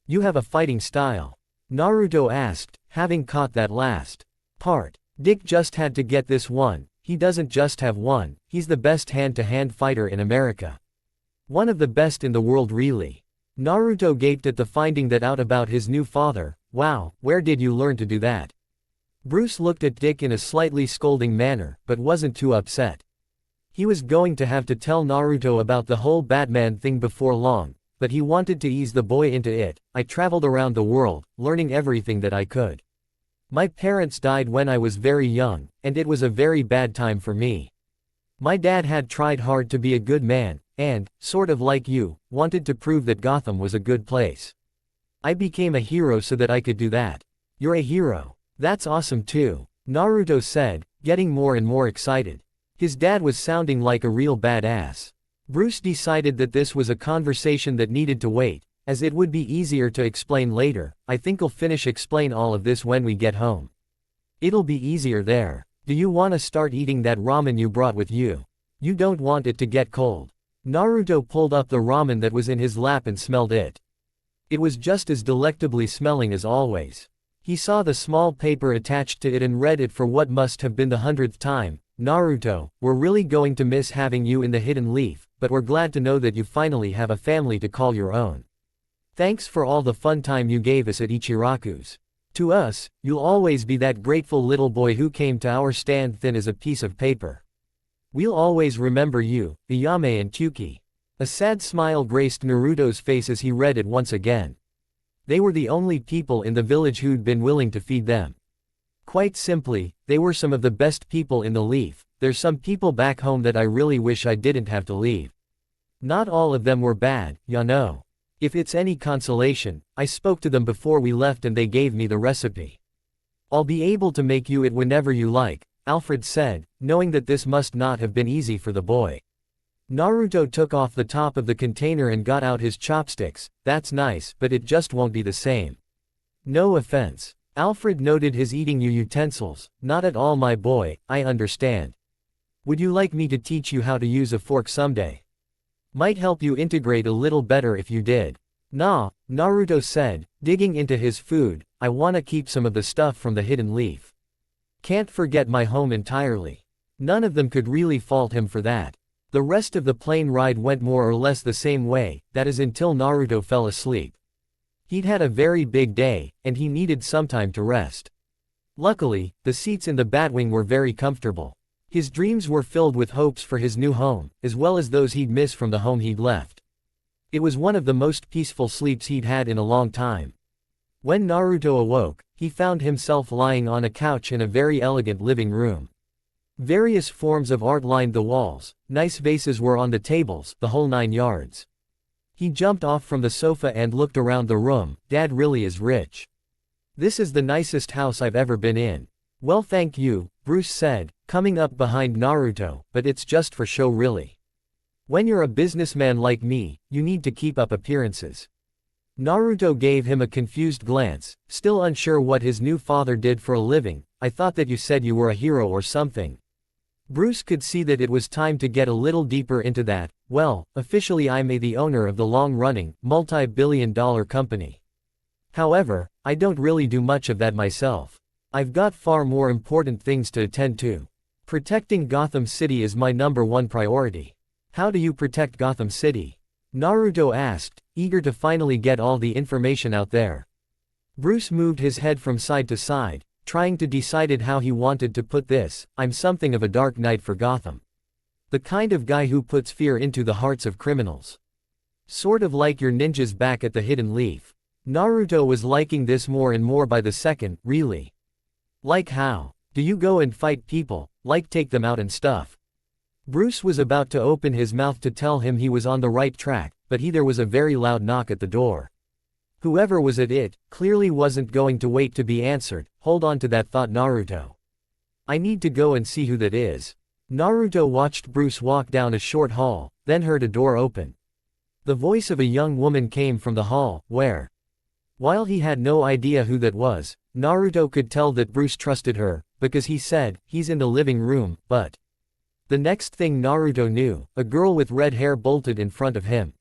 You have a fighting style? Naruto asked, having caught that last part. Dick just had to get this one. He doesn't just have one, he's the best hand-to-hand fighter in America. One of the best in the world really. Naruto gaped at the finding that out about his new father. Wow, where did you learn to do that? Bruce looked at Dick in a slightly scolding manner, but wasn't too upset. He was going to have to tell Naruto about the whole Batman thing before long, but he wanted to ease the boy into it. I traveled around the world, learning everything that I could. My parents died when I was very young, and it was a very bad time for me. My dad had tried hard to be a good man, and, sort of like you, wanted to prove that Gotham was a good place. I became a hero so that I could do that. You're a hero. That's awesome too, Naruto said, getting more and more excited. His dad was sounding like a real badass. Bruce decided that this was a conversation that needed to wait, as it would be easier to explain later. I think I'll explain all of this when we get home. It'll be easier there. Do you want to start eating that ramen you brought with you? You don't want it to get cold. Naruto pulled up the ramen that was in his lap and smelled it. It was just as delectably smelling as always. He saw the small paper attached to it and read it for what must have been the 100th time. Naruto, we're really going to miss having you in the Hidden Leaf, but we're glad to know that you finally have a family to call your own. Thanks for all the fun time you gave us at Ichiraku's. To us, you'll always be that grateful little boy who came to our stand thin as a piece of paper. We'll always remember you, Ayame and Kyuki. A sad smile graced Naruto's face as he read it once again. They were the only people in the village who'd been willing to feed them. Quite simply, they were some of the best people in the Leaf. There's some people back home that I really wish I didn't have to leave. Not all of them were bad, you know. If it's any consolation, I spoke to them before we left and they gave me the recipe. I'll be able to make you it whenever you like, Alfred said, knowing that this must not have been easy for the boy. Naruto took off the top of the container and got out his chopsticks. That's nice, but it just won't be the same. No offense. Alfred noted his eating utensils. Not at all, my boy, I understand. Would you like me to teach you how to use a fork someday? Might help you integrate a little better if you did. Nah, Naruto said, digging into his food. I wanna keep some of the stuff from the Hidden Leaf. Can't forget my home entirely. None of them could really fault him for that. The rest of the plane ride went more or less the same way, that is until Naruto fell asleep. He'd had a very big day, and he needed some time to rest. Luckily, the seats in the Batwing were very comfortable. His dreams were filled with hopes for his new home, as well as those he'd miss from the home he'd left. It was one of the most peaceful sleeps he'd had in a long time. When Naruto awoke, he found himself lying on a couch in a very elegant living room. Various forms of art lined the walls, nice vases were on the tables, the whole 9 yards. He jumped off from the sofa and looked around the room. Dad really is rich. This is the nicest house I've ever been in. Well, thank you, Bruce said, coming up behind Naruto, but it's just for show really. When you're a businessman like me, you need to keep up appearances. Naruto gave him a confused glance, still unsure what his new father did for a living. I thought that you said you were a hero or something. Bruce could see that it was time to get a little deeper into that. Well, officially I'm the owner of the long-running, multi-billion-dollar company. However, I don't really do much of that myself. I've got far more important things to attend to. Protecting Gotham City is my #1 priority. How do you protect Gotham City? Naruto asked, eager to finally get all the information out there. Bruce moved his head from side to side, trying to decide how he wanted to put this. I'm something of a dark knight for Gotham. The kind of guy who puts fear into the hearts of criminals. Sort of like your ninjas back at the Hidden Leaf. Naruto was liking this more and more by the second. Really? Like how? Do you go and fight people, like take them out and stuff? Bruce was about to open his mouth to tell him he was on the right track, but there was a very loud knock at the door. Whoever was at it, clearly wasn't going to wait to be answered. Hold on to that thought, Naruto. I need to go and see who that is. Naruto watched Bruce walk down a short hall, then heard a door open. The voice of a young woman came from the hall, where, while he had no idea who that was, Naruto could tell that Bruce trusted her, because he said, "He's in the living room," but the next thing Naruto knew, a girl with red hair bolted in front of him.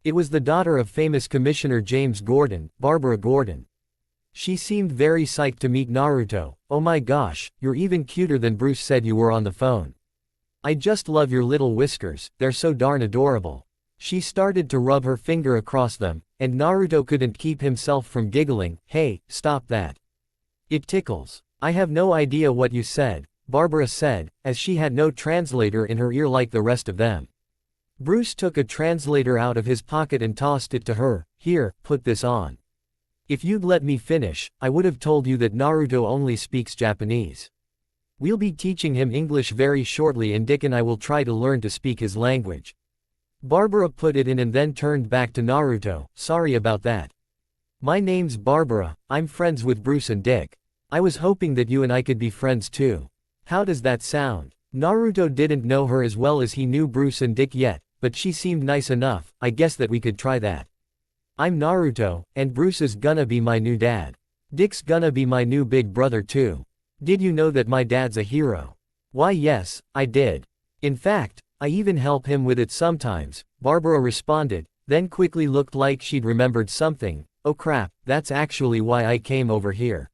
It was the daughter of famous Commissioner James Gordon, Barbara Gordon. She seemed very psyched to meet Naruto. "Oh my gosh, you're even cuter than Bruce said you were on the phone. I just love your little whiskers, they're so darn adorable." She started to rub her finger across them, and Naruto couldn't keep himself from giggling. "Hey, stop that. It tickles." "I have no idea what you said," Barbara said, as she had no translator in her ear like the rest of them. Bruce took a translator out of his pocket and tossed it to her. "Here, put this on. If you'd let me finish, I would have told you that Naruto only speaks Japanese. We'll be teaching him English very shortly and Dick and I will try to learn to speak his language." Barbara put it in and then turned back to Naruto. "Sorry about that. My name's Barbara, I'm friends with Bruce and Dick. I was hoping that you and I could be friends too. How does that sound?" Naruto didn't know her as well as he knew Bruce and Dick yet, but she seemed nice enough. "I guess that we could try that. I'm Naruto, and Bruce is gonna be my new dad. Dick's gonna be my new big brother too. Did you know that my dad's a hero?" "Why yes, I did. In fact, I even help him with it sometimes," Barbara responded, then quickly looked like she'd remembered something. "Oh crap, that's actually why I came over here.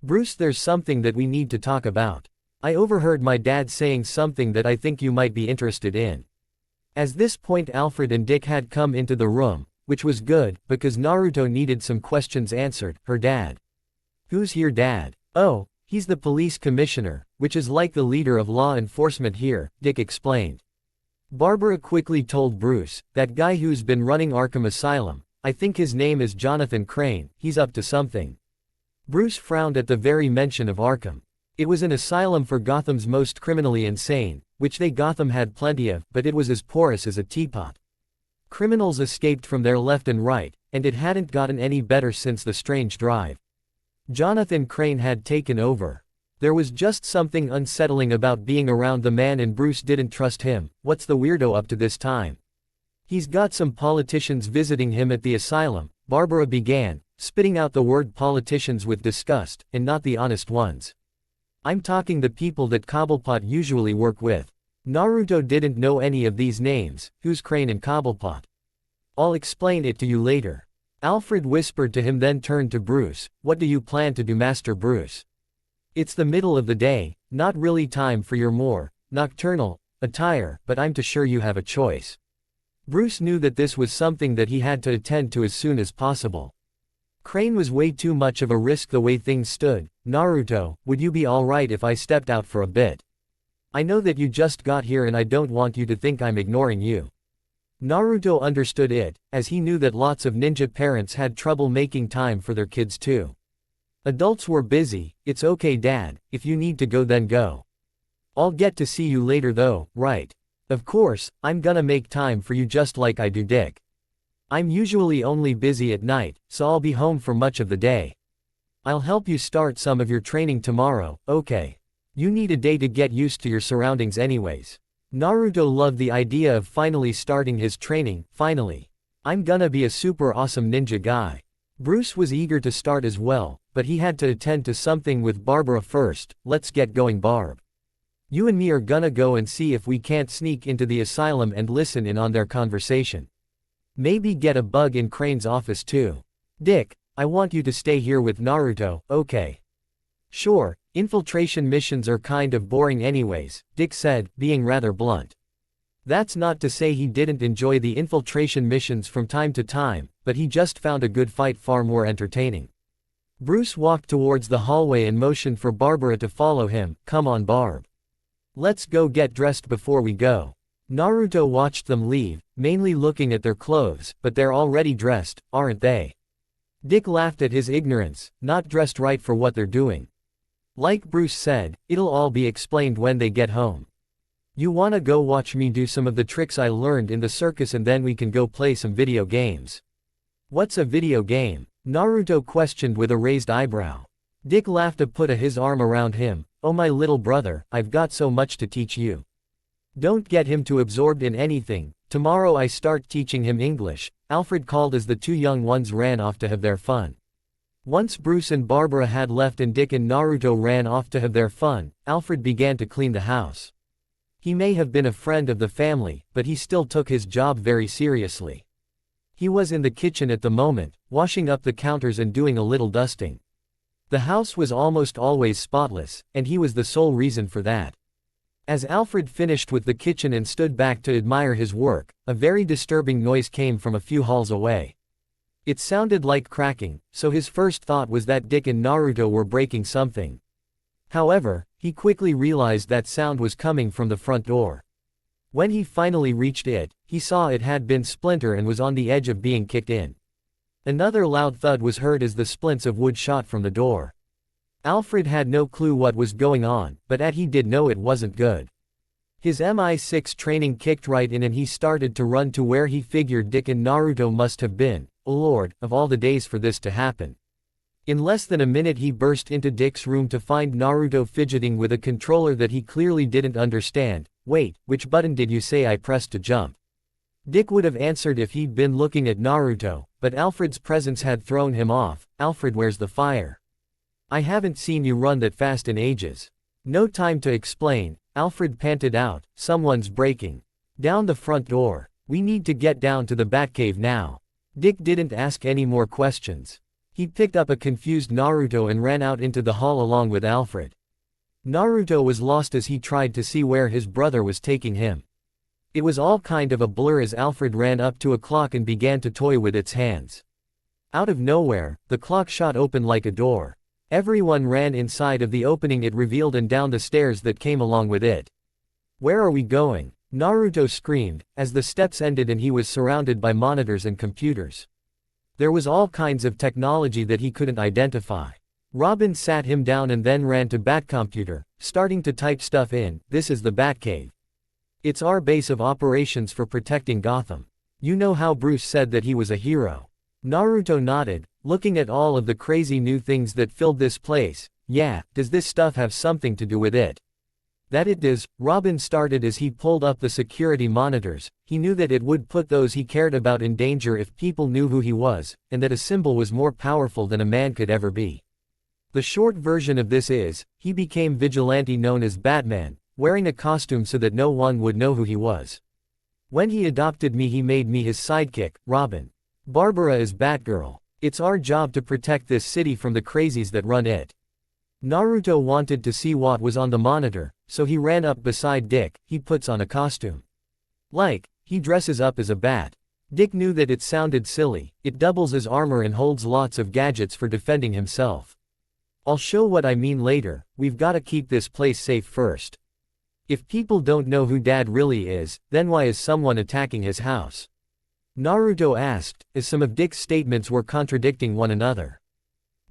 Bruce, there's something that we need to talk about. I overheard my dad saying something that I think you might be interested in." At this point Alfred and Dick had come into the room, which was good, because Naruto needed some questions answered. "Her dad." "Who's your dad?" "Oh, he's the police commissioner, which is like the leader of law enforcement here," Dick explained. Barbara quickly told Bruce, "That guy who's been running Arkham Asylum, I think his name is Jonathan Crane, he's up to something." Bruce frowned at the very mention of Arkham. It was an asylum for Gotham's most criminally insane, which Gotham had plenty of, but it was as porous as a teapot. Criminals escaped from there left and right, and it hadn't gotten any better since the Strange Drive. Jonathan Crane had taken over. There was just something unsettling about being around the man and Bruce didn't trust him. "What's the weirdo up to this time?" "He's got some politicians visiting him at the asylum," Barbara began, spitting out the word politicians with disgust, "and not the honest ones. I'm talking the people that Cobblepot usually work with." Naruto didn't know any of these names. "Who's Crane and Cobblepot?" "I'll explain it to you later." Alfred whispered to him then turned to Bruce. "What do you plan to do, Master Bruce? It's the middle of the day, not really time for your more nocturnal attire, but I'm sure you have a choice." Bruce knew that this was something that he had to attend to as soon as possible. Crane was way too much of a risk the way things stood. "Naruto, would you be alright if I stepped out for a bit? I know that you just got here and I don't want you to think I'm ignoring you." Naruto understood it, as he knew that lots of ninja parents had trouble making time for their kids too. Adults were busy. "It's okay Dad, if you need to go then go. I'll get to see you later though, right? Of course, I'm gonna make time for you just like I do Dick. I'm usually only busy at night, so I'll be home for much of the day. I'll help you start some of your training tomorrow, okay? You need a day to get used to your surroundings anyways." Naruto loved the idea of finally starting his training. "Finally. I'm gonna be a super awesome ninja guy." Bruce was eager to start as well, but he had to attend to something with Barbara first. "Let's get going Barb. You and me are gonna go and see if we can't sneak into the asylum and listen in on their conversation. Maybe get a bug in Crane's office too. Dick, I want you to stay here with Naruto, okay?" "Sure, infiltration missions are kind of boring anyways," Dick said, being rather blunt. That's not to say he didn't enjoy the infiltration missions from time to time, but he just found a good fight far more entertaining. Bruce walked towards the hallway and motioned for Barbara to follow him. "Come on Barb. Let's go get dressed before we go." Naruto watched them leave, mainly looking at their clothes. "But they're already dressed, aren't they?" Dick laughed at his ignorance. "Not dressed right for what they're doing. Like Bruce said, it'll all be explained when they get home. You wanna go watch me do some of the tricks I learned in the circus and then we can go play some video games." "What's a video game?" Naruto questioned with a raised eyebrow. Dick laughed and put his arm around him. "Oh my little brother, I've got so much to teach you. Don't get him too absorbed in anything, Tomorrow I start teaching him English, Alfred called as the two young ones ran off to have their fun. Once Bruce and Barbara had left and Dick and Naruto ran off to have their fun, Alfred began to clean the house. He may have been a friend of the family, but he still took his job very seriously. He was in the kitchen at the moment, washing up the counters and doing a little dusting. The house was almost always spotless, and he was the sole reason for that. As Alfred finished with the kitchen and stood back to admire his work, a very disturbing noise came from a few halls away. It sounded like cracking, so his first thought was that Dick and Naruto were breaking something. However, he quickly realized that sound was coming from the front door. When he finally reached it, he saw it had been splinter and was on the edge of being kicked in. Another loud thud was heard as the splints of wood shot from the door. Alfred had no clue what was going on, but he did know it wasn't good. His MI6 training kicked right in and he started to run to where he figured Dick and Naruto must have been. Oh Lord, of all the days for this to happen. In less than a minute he burst into Dick's room to find Naruto fidgeting with a controller that he clearly didn't understand. Wait, which button did you say I pressed to jump? Dick would have answered if he'd been looking at Naruto, but Alfred's presence had thrown him off. Alfred, where's the fire? I haven't seen you run that fast in ages. No time to explain, Alfred panted out, someone's breaking down the front door. We need to get down to the Batcave now. Dick didn't ask any more questions. He picked up a confused Naruto and ran out into the hall along with Alfred. Naruto was lost as he tried to see where his brother was taking him. It was all kind of a blur as Alfred ran up to a clock and began to toy with its hands. Out of nowhere, the clock shot open like a door. Everyone ran inside of the opening it revealed and down the stairs that came along with it. Where are we going? Naruto screamed, as the steps ended and he was surrounded by monitors and computers. There was all kinds of technology that he couldn't identify. Robin sat him down and then ran to Batcomputer, starting to type stuff in. This is the Batcave. It's our base of operations for protecting Gotham. You know how Bruce said that he was a hero. Naruto nodded, looking at all of the crazy new things that filled this place. Yeah, does this stuff have something to do with it? That it does, Robin started as he pulled up the security monitors. He knew that it would put those he cared about in danger if people knew who he was, and that a symbol was more powerful than a man could ever be. The short version of this is, he became vigilante known as Batman, wearing a costume so that no one would know who he was. When he adopted me he made me his sidekick, Robin. Barbara is Batgirl. It's our job to protect this city from the crazies that run it. Naruto wanted to see what was on the monitor, so he ran up beside Dick. He puts on a costume. He dresses up as a bat. Dick knew that it sounded silly. It doubles as armor and holds lots of gadgets for defending himself. I'll show what I mean later. We've gotta keep this place safe first. If people don't know who Dad really is, then why is someone attacking his house? Naruto asked, as some of Dick's statements were contradicting one another.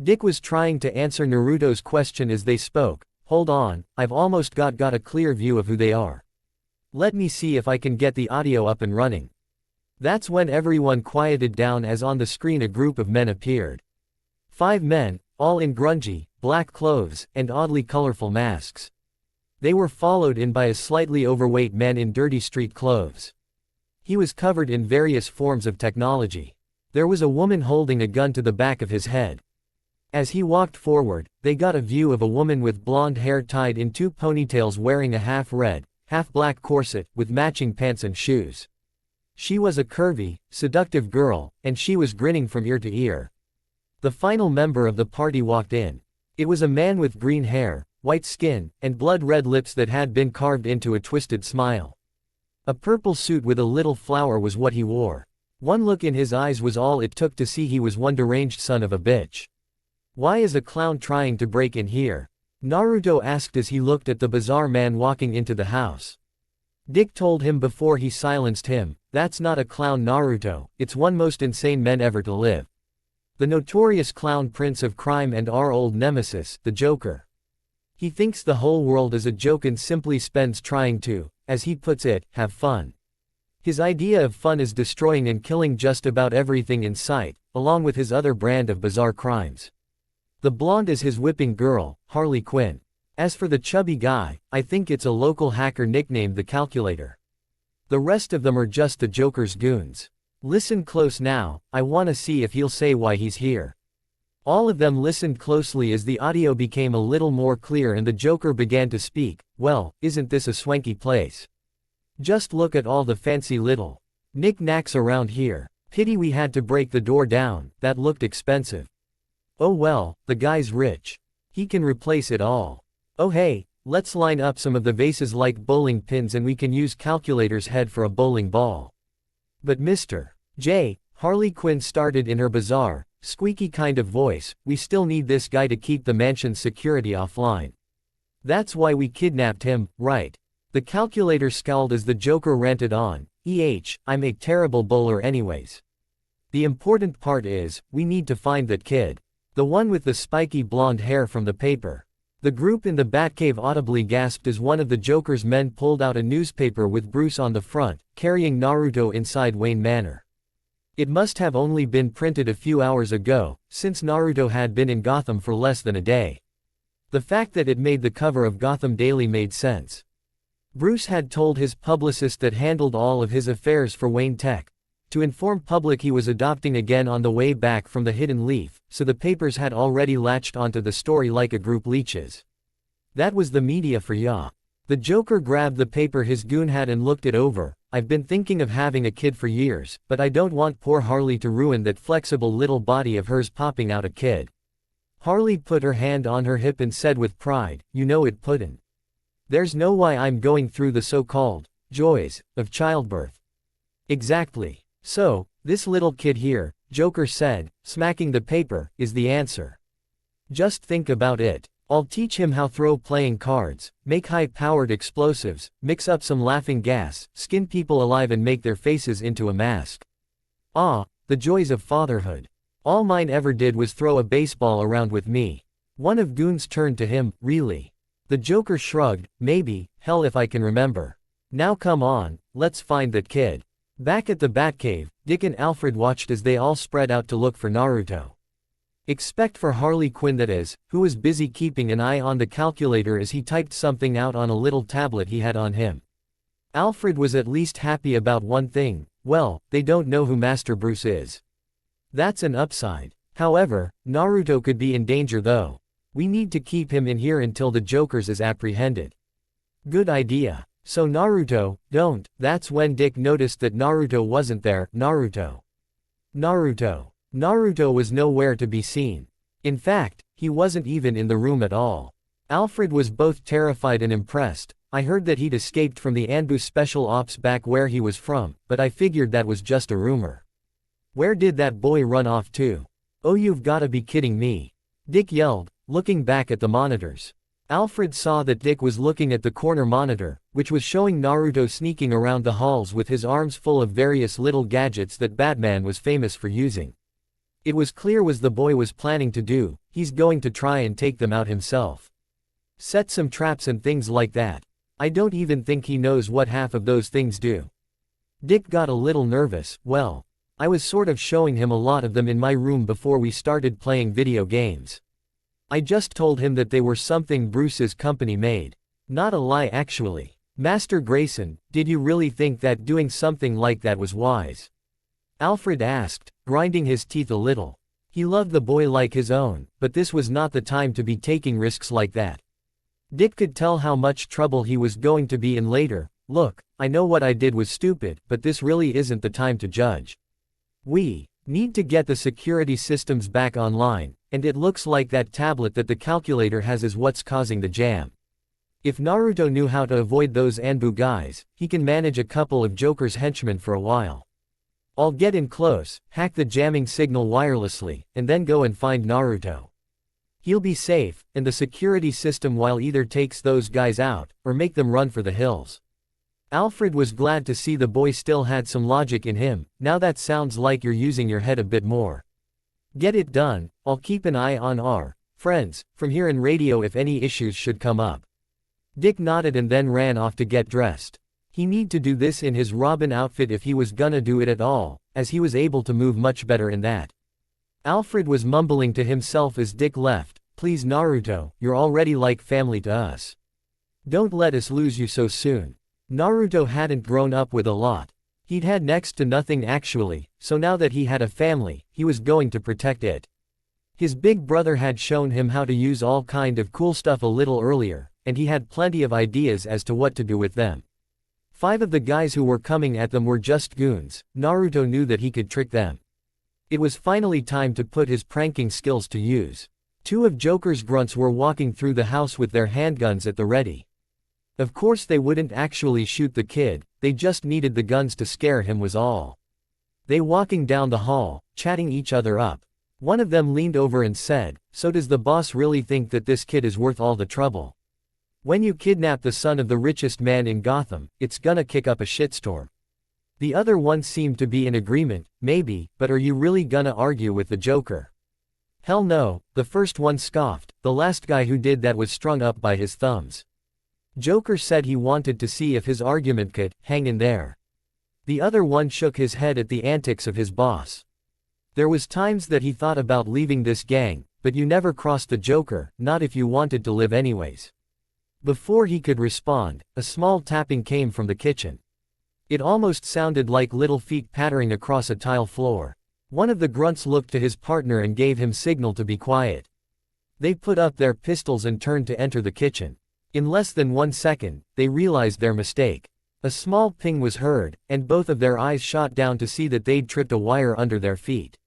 Dick was trying to answer Naruto's question as they spoke. Hold on, I've almost got a clear view of who they are. Let me see if I can get the audio up and running. That's when everyone quieted down as on the screen a group of men appeared. 5 men, all in grungy, black clothes, and oddly colorful masks. They were followed in by a slightly overweight man in dirty street clothes. He was covered in various forms of technology. There was a woman holding a gun to the back of his head. As he walked forward, they got a view of a woman with blonde hair tied in 2 ponytails wearing a half-red, half-black corset, with matching pants and shoes. She was a curvy, seductive girl, and she was grinning from ear to ear. The final member of the party walked in. It was a man with green hair, white skin, and blood-red lips that had been carved into a twisted smile. A purple suit with a little flower was what he wore. One look in his eyes was all it took to see he was one deranged son of a bitch. Why is a clown trying to break in here? Naruto asked as he looked at the bizarre man walking into the house. Dick told him before he silenced him, that's not a clown Naruto, it's one most insane man ever to live. The notorious clown prince of crime and our old nemesis, the Joker. He thinks the whole world is a joke and simply spends trying to, as he puts it, have fun. His idea of fun is destroying and killing just about everything in sight, along with his other brand of bizarre crimes. The blonde is his whipping girl, Harley Quinn. As for the chubby guy, I think it's a local hacker nicknamed the Calculator. The rest of them are just the Joker's goons. Listen close now, I wanna see if he'll say why he's here. All of them listened closely as the audio became a little more clear and the Joker began to speak. Well, isn't this a swanky place? Just look at all the fancy little knick-knacks around here. Pity we had to break the door down, that looked expensive. Oh well, the guy's rich. He can replace it all. Oh hey, let's line up some of the vases like bowling pins and we can use Calculator's head for a bowling ball. But Mr. J. Harley Quinn started in her bizarre, squeaky kind of voice, we still need this guy to keep the mansion's security offline. That's why we kidnapped him, right? The Calculator scowled as the Joker ranted on. I'm a terrible bowler anyways. The important part is, we need to find that kid. The one with the spiky blonde hair from the paper. The group in the Batcave audibly gasped as one of the Joker's men pulled out a newspaper with Bruce on the front, carrying Naruto inside Wayne Manor. It must have only been printed a few hours ago, since Naruto had been in Gotham for less than a day. The fact that it made the cover of Gotham Daily made sense. Bruce had told his publicist that handled all of his affairs for Wayne Tech to inform public he was adopting again on the way back from the Hidden Leaf, so the papers had already latched onto the story like a group leeches. That was the media for ya. The Joker grabbed the paper his goon had and looked it over. I've been thinking of having a kid for years, but I don't want poor Harley to ruin that flexible little body of hers popping out a kid. Harley put her hand on her hip and said with pride, you know it puddin'. There's no why I'm going through the so-called joys of childbirth. Exactly. So, this little kid here, Joker said, smacking the paper, is the answer. Just think about it. I'll teach him how throw playing cards, make high-powered explosives, mix up some laughing gas, skin people alive and make their faces into a mask. Ah, the joys of fatherhood. All mine ever did was throw a baseball around with me. One of goons turned to him, really? The Joker shrugged, maybe, hell if I can remember. Now come on, let's find that kid. Back at the Batcave, Dick and Alfred watched as they all spread out to look for Naruto. Except for Harley Quinn that is, who was busy keeping an eye on the Calculator as he typed something out on a little tablet he had on him. Alfred was at least happy about one thing, well, they don't know who Master Bruce is. That's an upside. However, Naruto could be in danger though. We need to keep him in here until the Joker's is apprehended. Good idea. So Naruto, don't. That's when Dick noticed that Naruto wasn't there. Naruto was nowhere to be seen. In fact, he wasn't even in the room at all. Alfred was both terrified and impressed. I heard that he'd escaped from the Anbu Special Ops back where he was from, but I figured that was just a rumor. Where did that boy run off to? Oh, you've gotta be kidding me. Dick yelled, looking back at the monitors. Alfred saw that Dick was looking at the corner monitor, which was showing Naruto sneaking around the halls with his arms full of various little gadgets that Batman was famous for using. It was clear what the boy was planning to do, he's going to try and take them out himself. Set some traps and things like that. I don't even think he knows what half of those things do. Dick got a little nervous. Well, I was sort of showing him a lot of them in my room before we started playing video games. I just told him that they were something Bruce's company made. Not a lie actually. Master Grayson, did you really think that doing something like that was wise? Alfred asked, grinding his teeth a little. He loved the boy like his own, but this was not the time to be taking risks like that. Dick could tell how much trouble he was going to be in later. Look, I know what I did was stupid, but this really isn't the time to judge. We need to get the security systems back online, and it looks like that tablet that the Calculator has is what's causing the jam. If Naruto knew how to avoid those Anbu guys, he can manage a couple of Joker's henchmen for a while. I'll get in close, hack the jamming signal wirelessly, and then go and find Naruto. He'll be safe, and the security system will either takes those guys out, or make them run for the hills. Alfred was glad to see the boy still had some logic in him. Now that sounds like you're using your head a bit more. Get it done. I'll keep an eye on our friends from here in radio if any issues should come up. Dick nodded and then ran off to get dressed. He need to do this in his Robin outfit if he was gonna do it at all, as he was able to move much better in that. Alfred was mumbling to himself as Dick left. Please Naruto, you're already like family to us. Don't let us lose you so soon. Naruto hadn't grown up with a lot. He'd had next to nothing actually, so now that he had a family, he was going to protect it. His big brother had shown him how to use all kind of cool stuff a little earlier, and he had plenty of ideas as to what to do with them. 5 of the guys who were coming at them were just goons. Naruto knew that he could trick them. It was finally time to put his pranking skills to use. 2 of Joker's grunts were walking through the house with their handguns at the ready. Of course they wouldn't actually shoot the kid, they just needed the guns to scare him was all. They walking down the hall, chatting each other up. One of them leaned over and said, "So does the boss really think that this kid is worth all the trouble? When you kidnap the son of the richest man in Gotham, it's gonna kick up a shitstorm." The other one seemed to be in agreement, "Maybe, but are you really gonna argue with the Joker?" "Hell no," the first one scoffed, "the last guy who did that was strung up by his thumbs." Joker said he wanted to see if his argument could hang in there. The other one shook his head at the antics of his boss. There was times that he thought about leaving this gang, but you never crossed the Joker, not if you wanted to live anyways. Before he could respond, a small tapping came from the kitchen. It almost sounded like little feet pattering across a tile floor. One of the grunts looked to his partner and gave him signal to be quiet. They put up their pistols and turned to enter the kitchen. In less than 1 second, they realized their mistake. A small ping was heard, and both of their eyes shot down to see that they'd tripped a wire under their feet.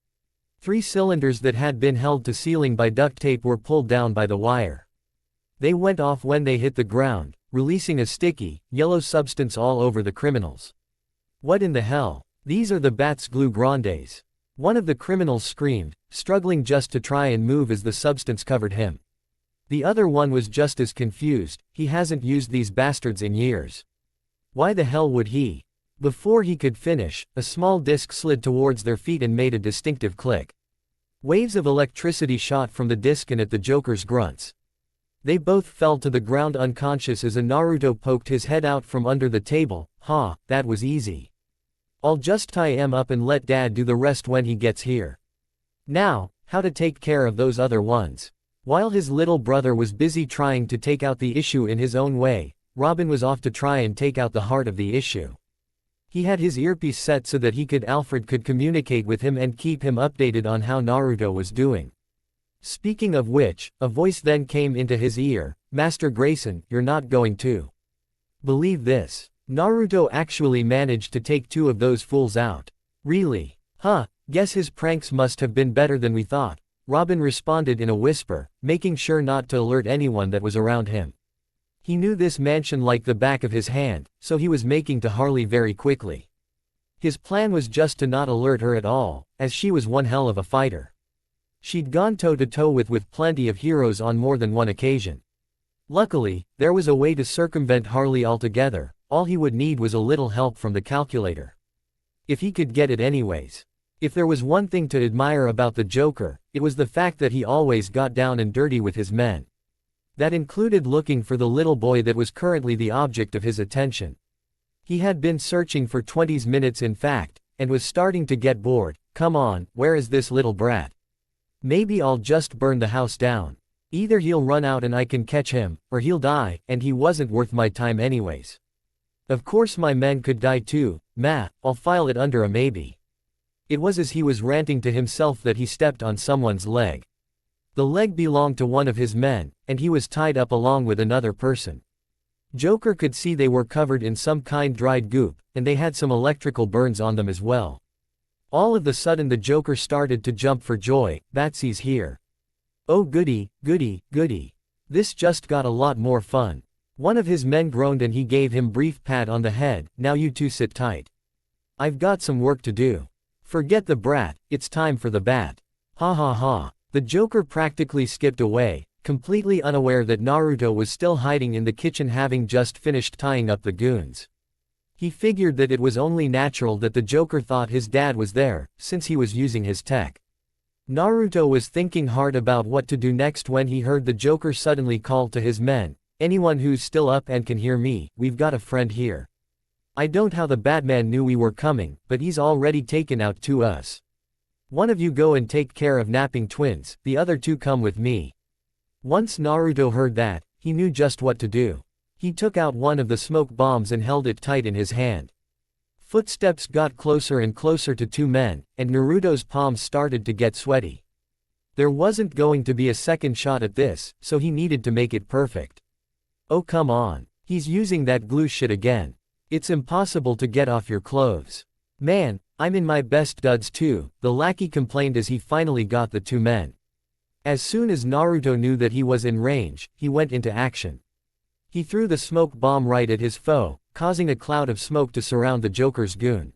3 cylinders that had been held to ceiling by duct tape were pulled down by the wire. They went off when they hit the ground, releasing a sticky, yellow substance all over the criminals. "What in the hell? These are the Bats Glue Grandes." One of the criminals screamed, struggling just to try and move as the substance covered him. The other one was just as confused, "He hasn't used these bastards in years. Why the hell would he?" Before he could finish, a small disc slid towards their feet and made a distinctive click. Waves of electricity shot from the disc and at the Joker's grunts. They both fell to the ground unconscious as Naruto poked his head out from under the table. "Ha, that was easy. I'll just tie him up and let Dad do the rest when he gets here. Now, how to take care of those other ones?" While his little brother was busy trying to take out the issue in his own way, Robin was off to try and take out the heart of the issue. He had his earpiece set so that Alfred could communicate with him and keep him updated on how Naruto was doing. Speaking of which, a voice then came into his ear, "Master Grayson, you're not going to believe this. Naruto actually managed to take 2 of those fools out." "Really? Huh, guess his pranks must have been better than we thought," Robin responded in a whisper, making sure not to alert anyone that was around him. He knew this mansion like the back of his hand, so he was making to Harley very quickly. His plan was just to not alert her at all, as she was one hell of a fighter. She'd gone toe-to-toe with plenty of heroes on more than one occasion. Luckily, there was a way to circumvent Harley altogether. All he would need was a little help from the calculator. If he could get it anyways. If there was one thing to admire about the Joker, it was the fact that he always got down and dirty with his men. That included looking for the little boy that was currently the object of his attention. He had been searching for 20 minutes in fact, and was starting to get bored. "Come on, where is this little brat? Maybe I'll just burn the house down. Either he'll run out and I can catch him, or he'll die, and he wasn't worth my time anyways. Of course my men could die too, I'll file it under a maybe." It was as he was ranting to himself that he stepped on someone's leg. The leg belonged to one of his men, and he was tied up along with another person. Joker could see they were covered in some kind dried goop, and they had some electrical burns on them as well. All of a sudden the Joker started to jump for joy. "Batsy's here. Oh goody, goody, goody. This just got a lot more fun." One of his men groaned and he gave him brief pat on the head. "Now you two sit tight. I've got some work to do. Forget the brat, it's time for the bat." Ha ha ha. The Joker practically skipped away, completely unaware that Naruto was still hiding in the kitchen having just finished tying up the goons. He figured that it was only natural that the Joker thought his dad was there, since he was using his tech. Naruto was thinking hard about what to do next when he heard the Joker suddenly call to his men, "Anyone who's still up and can hear me, we've got a friend here. I don't how the Batman knew we were coming, but he's already taken out 2 us. One of you go and take care of napping twins, the other 2 come with me." Once Naruto heard that, he knew just what to do. He took out one of the smoke bombs and held it tight in his hand. Footsteps got closer and closer to two men, and Naruto's palms started to get sweaty. There wasn't going to be a second shot at this, so he needed to make it perfect. Oh come on. He's using that glue shit again. It's impossible to get off your clothes. Man, I'm in my best duds too, the lackey complained as he finally got the two men. As soon as Naruto knew that he was in range, he went into action. He threw the smoke bomb right at his foe, causing a cloud of smoke to surround the Joker's goon.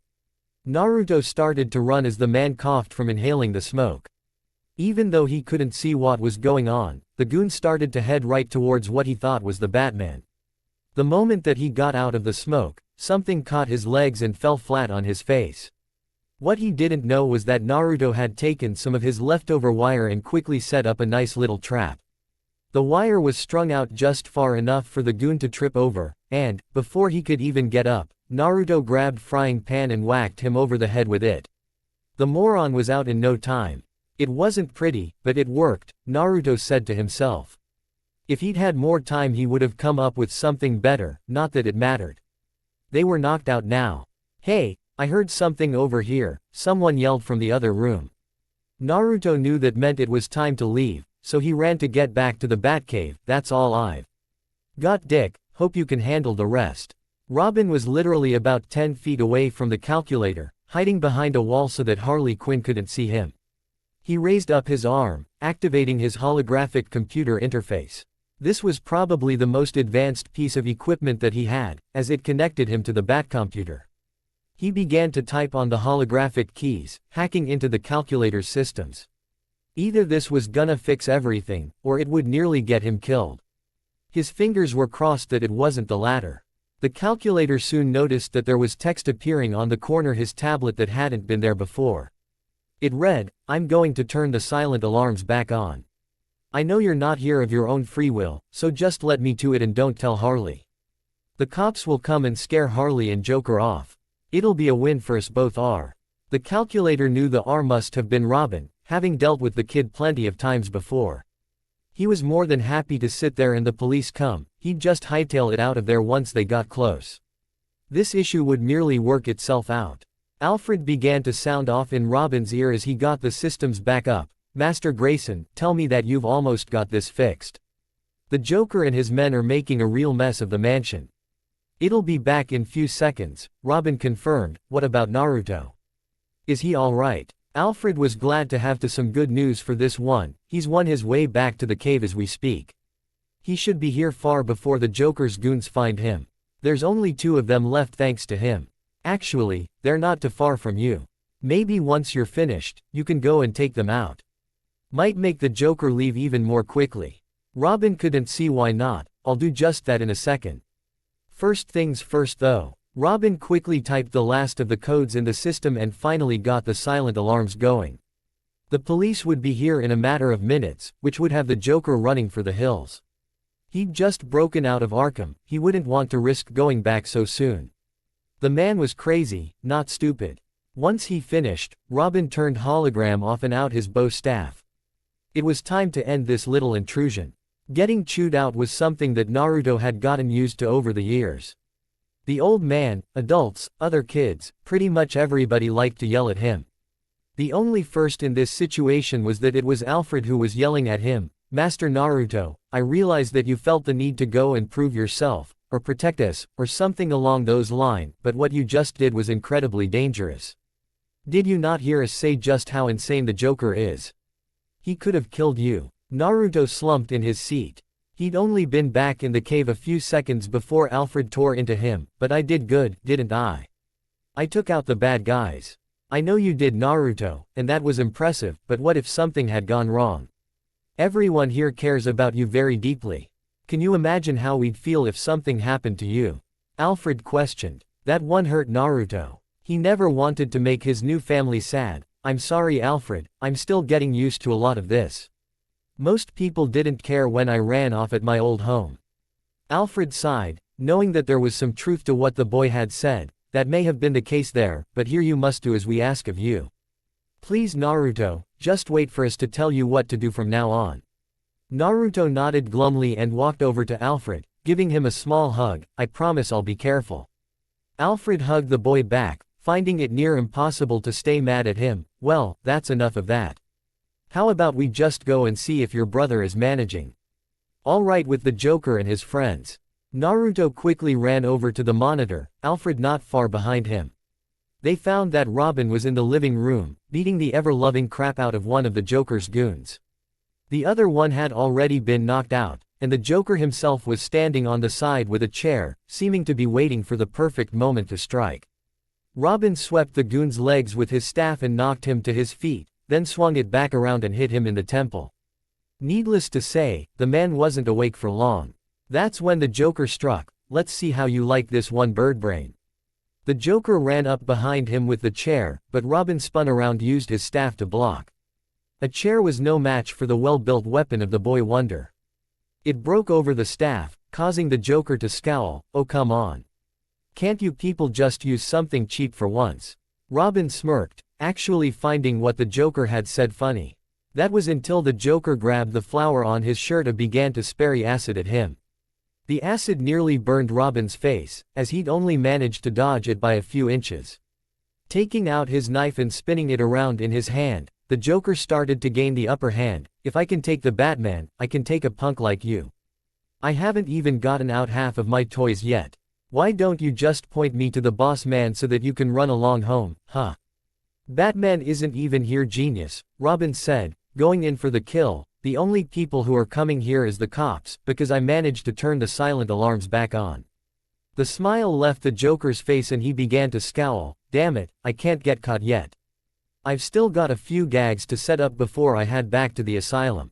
Naruto started to run as the man coughed from inhaling the smoke. Even though he couldn't see what was going on, the goon started to head right towards what he thought was the Batman. The moment that he got out of the smoke, something caught his legs and fell flat on his face. What he didn't know was that Naruto had taken some of his leftover wire and quickly set up a nice little trap. The wire was strung out just far enough for the goon to trip over, and, before he could even get up, Naruto grabbed frying pan and whacked him over the head with it. The moron was out in no time. It wasn't pretty, but it worked, Naruto said to himself. If he'd had more time he would have come up with something better, not that it mattered. They were knocked out now. Hey, I heard something over here, someone yelled from the other room. Naruto knew that meant it was time to leave, so he ran to get back to the Batcave. That's all I've got, Dick, hope you can handle the rest. Robin was literally about 10 feet away from the calculator, hiding behind a wall so that Harley Quinn couldn't see him. He raised up his arm, activating his holographic computer interface. This was probably the most advanced piece of equipment that he had, as it connected him to the Batcomputer. He began to type on the holographic keys, hacking into the calculator's systems. Either this was gonna fix everything, or it would nearly get him killed. His fingers were crossed that it wasn't the latter. The calculator soon noticed that there was text appearing on the corner his tablet that hadn't been there before. It read, "I'm going to turn the silent alarms back on. I know you're not here of your own free will, so just let me to it and don't tell Harley. The cops will come and scare Harley and Joker off. It'll be a win for us both." The calculator knew the R must have been Robin, having dealt with the kid plenty of times before. He was more than happy to sit there and the police come, he'd just hightail it out of there once they got close. This issue would merely work itself out. Alfred began to sound off in Robin's ear as he got the systems back up. "Master Grayson, tell me that you've almost got this fixed. The Joker and his men are making a real mess of the mansion." "It'll be back in few seconds," Robin confirmed. "What about Naruto? Is he alright?" Alfred was glad to have some good news for this one. He's won his way back to the cave as we speak. He should be here far before the Joker's goons find him. There's only two of them left thanks to him. Actually, they're not too far from you. Maybe once you're finished, you can go and take them out. Might make the Joker leave even more quickly. Robin couldn't see why not. "I'll do just that in a second." First things first though. Robin quickly typed the last of the codes in the system and finally got the silent alarms going. The police would be here in a matter of minutes, which would have the Joker running for the hills. He'd just broken out of Arkham, he wouldn't want to risk going back so soon. The man was crazy, not stupid. Once he finished, Robin turned hologram off and out his bow staff. It was time to end this little intrusion. Getting chewed out was something that Naruto had gotten used to over the years. The old man, adults, other kids, pretty much everybody liked to yell at him. The only first in this situation was that it was Alfred who was yelling at him. "Master Naruto, I realize that you felt the need to go and prove yourself, or protect us, or something along those lines, but what you just did was incredibly dangerous. Did you not hear us say just how insane the Joker is? He could have killed you." Naruto slumped in his seat. He'd only been back in the cave a few seconds before Alfred tore into him. "But I did good, didn't I? I took out the bad guys." "I know you did, Naruto, and that was impressive, but what if something had gone wrong? Everyone here cares about you very deeply. Can you imagine how we'd feel if something happened to you?" Alfred questioned. That one hurt Naruto. He never wanted to make his new family sad. "I'm sorry, Alfred, I'm still getting used to a lot of this. Most people didn't care when I ran off at my old home." Alfred sighed, knowing that there was some truth to what the boy had said. "That may have been the case there, but here you must do as we ask of you. Please, Naruto, just wait for us to tell you what to do from now on." Naruto nodded glumly and walked over to Alfred. giving him a small hug. "I promise I'll be careful." Alfred hugged the boy back, finding it near impossible to stay mad at him. "Well, that's enough of that. How about we just go and see if your brother is managing all right with the Joker and his friends?" Naruto quickly ran over to the monitor, Alfred not far behind him. They found that Robin was in the living room, beating the ever-loving crap out of one of the Joker's goons. The other one had already been knocked out, and the Joker himself was standing on the side with a chair, seeming to be waiting for the perfect moment to strike. Robin swept the goon's legs with his staff and knocked him to his feet, then swung it back around and hit him in the temple. Needless to say, the man wasn't awake for long. That's when the Joker struck. "Let's see how you like this one, Birdbrain." The Joker ran up behind him with the chair, but Robin spun around and used his staff to block. A chair was no match for the well-built weapon of the boy wonder. It broke over the staff, causing the Joker to scowl. "Oh come on. Can't you people just use something cheap for once?" Robin smirked, actually finding what the Joker had said funny. That was until the Joker grabbed the flower on his shirt and began to spray acid at him. The acid nearly burned Robin's face, as he'd only managed to dodge it by a few inches. Taking out his knife and spinning it around in his hand, the Joker started to gain the upper hand. "If I can take the Batman, I can take a punk like you. I haven't even gotten out half of my toys yet. Why don't you just point me to the boss man so that you can run along home, huh?" "Batman isn't even here, genius," Robin said, going in for the kill. "The only people who are coming here is the cops, because I managed to turn the silent alarms back on." The smile left the Joker's face and he began to scowl. "Damn it, I can't get caught yet. I've still got a few gags to set up before I head back to the asylum.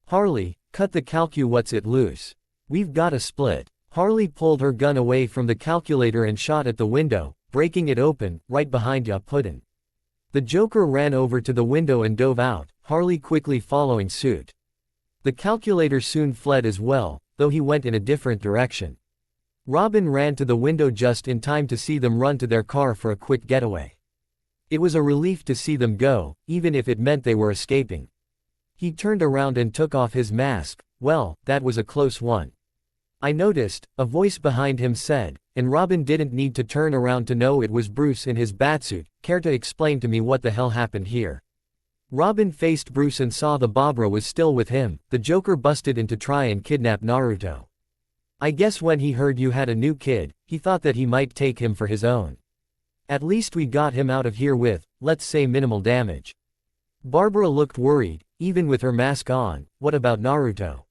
Harley, cut the what's it loose. We've got a split." Harley pulled her gun away from the calculator and shot at the window, breaking it open, right behind Ya Puddin'. The Joker ran over to the window and dove out, Harley quickly following suit. The calculator soon fled as well, though he went in a different direction. Robin ran to the window just in time to see them run to their car for a quick getaway. It was a relief to see them go, even if it meant they were escaping. He turned around and took off his mask. "Well, that was a close one. I noticed," a voice behind him said, and Robin didn't need to turn around to know it was Bruce in his batsuit. "Care to explain to me what the hell happened here?" Robin faced Bruce and saw the Barbara was still with him. "The Joker busted in to try and kidnap Naruto. I guess when he heard you had a new kid, he thought that he might take him for his own. At least we got him out of here with, let's say, minimal damage." Barbara looked worried, even with her mask on. "What about Naruto?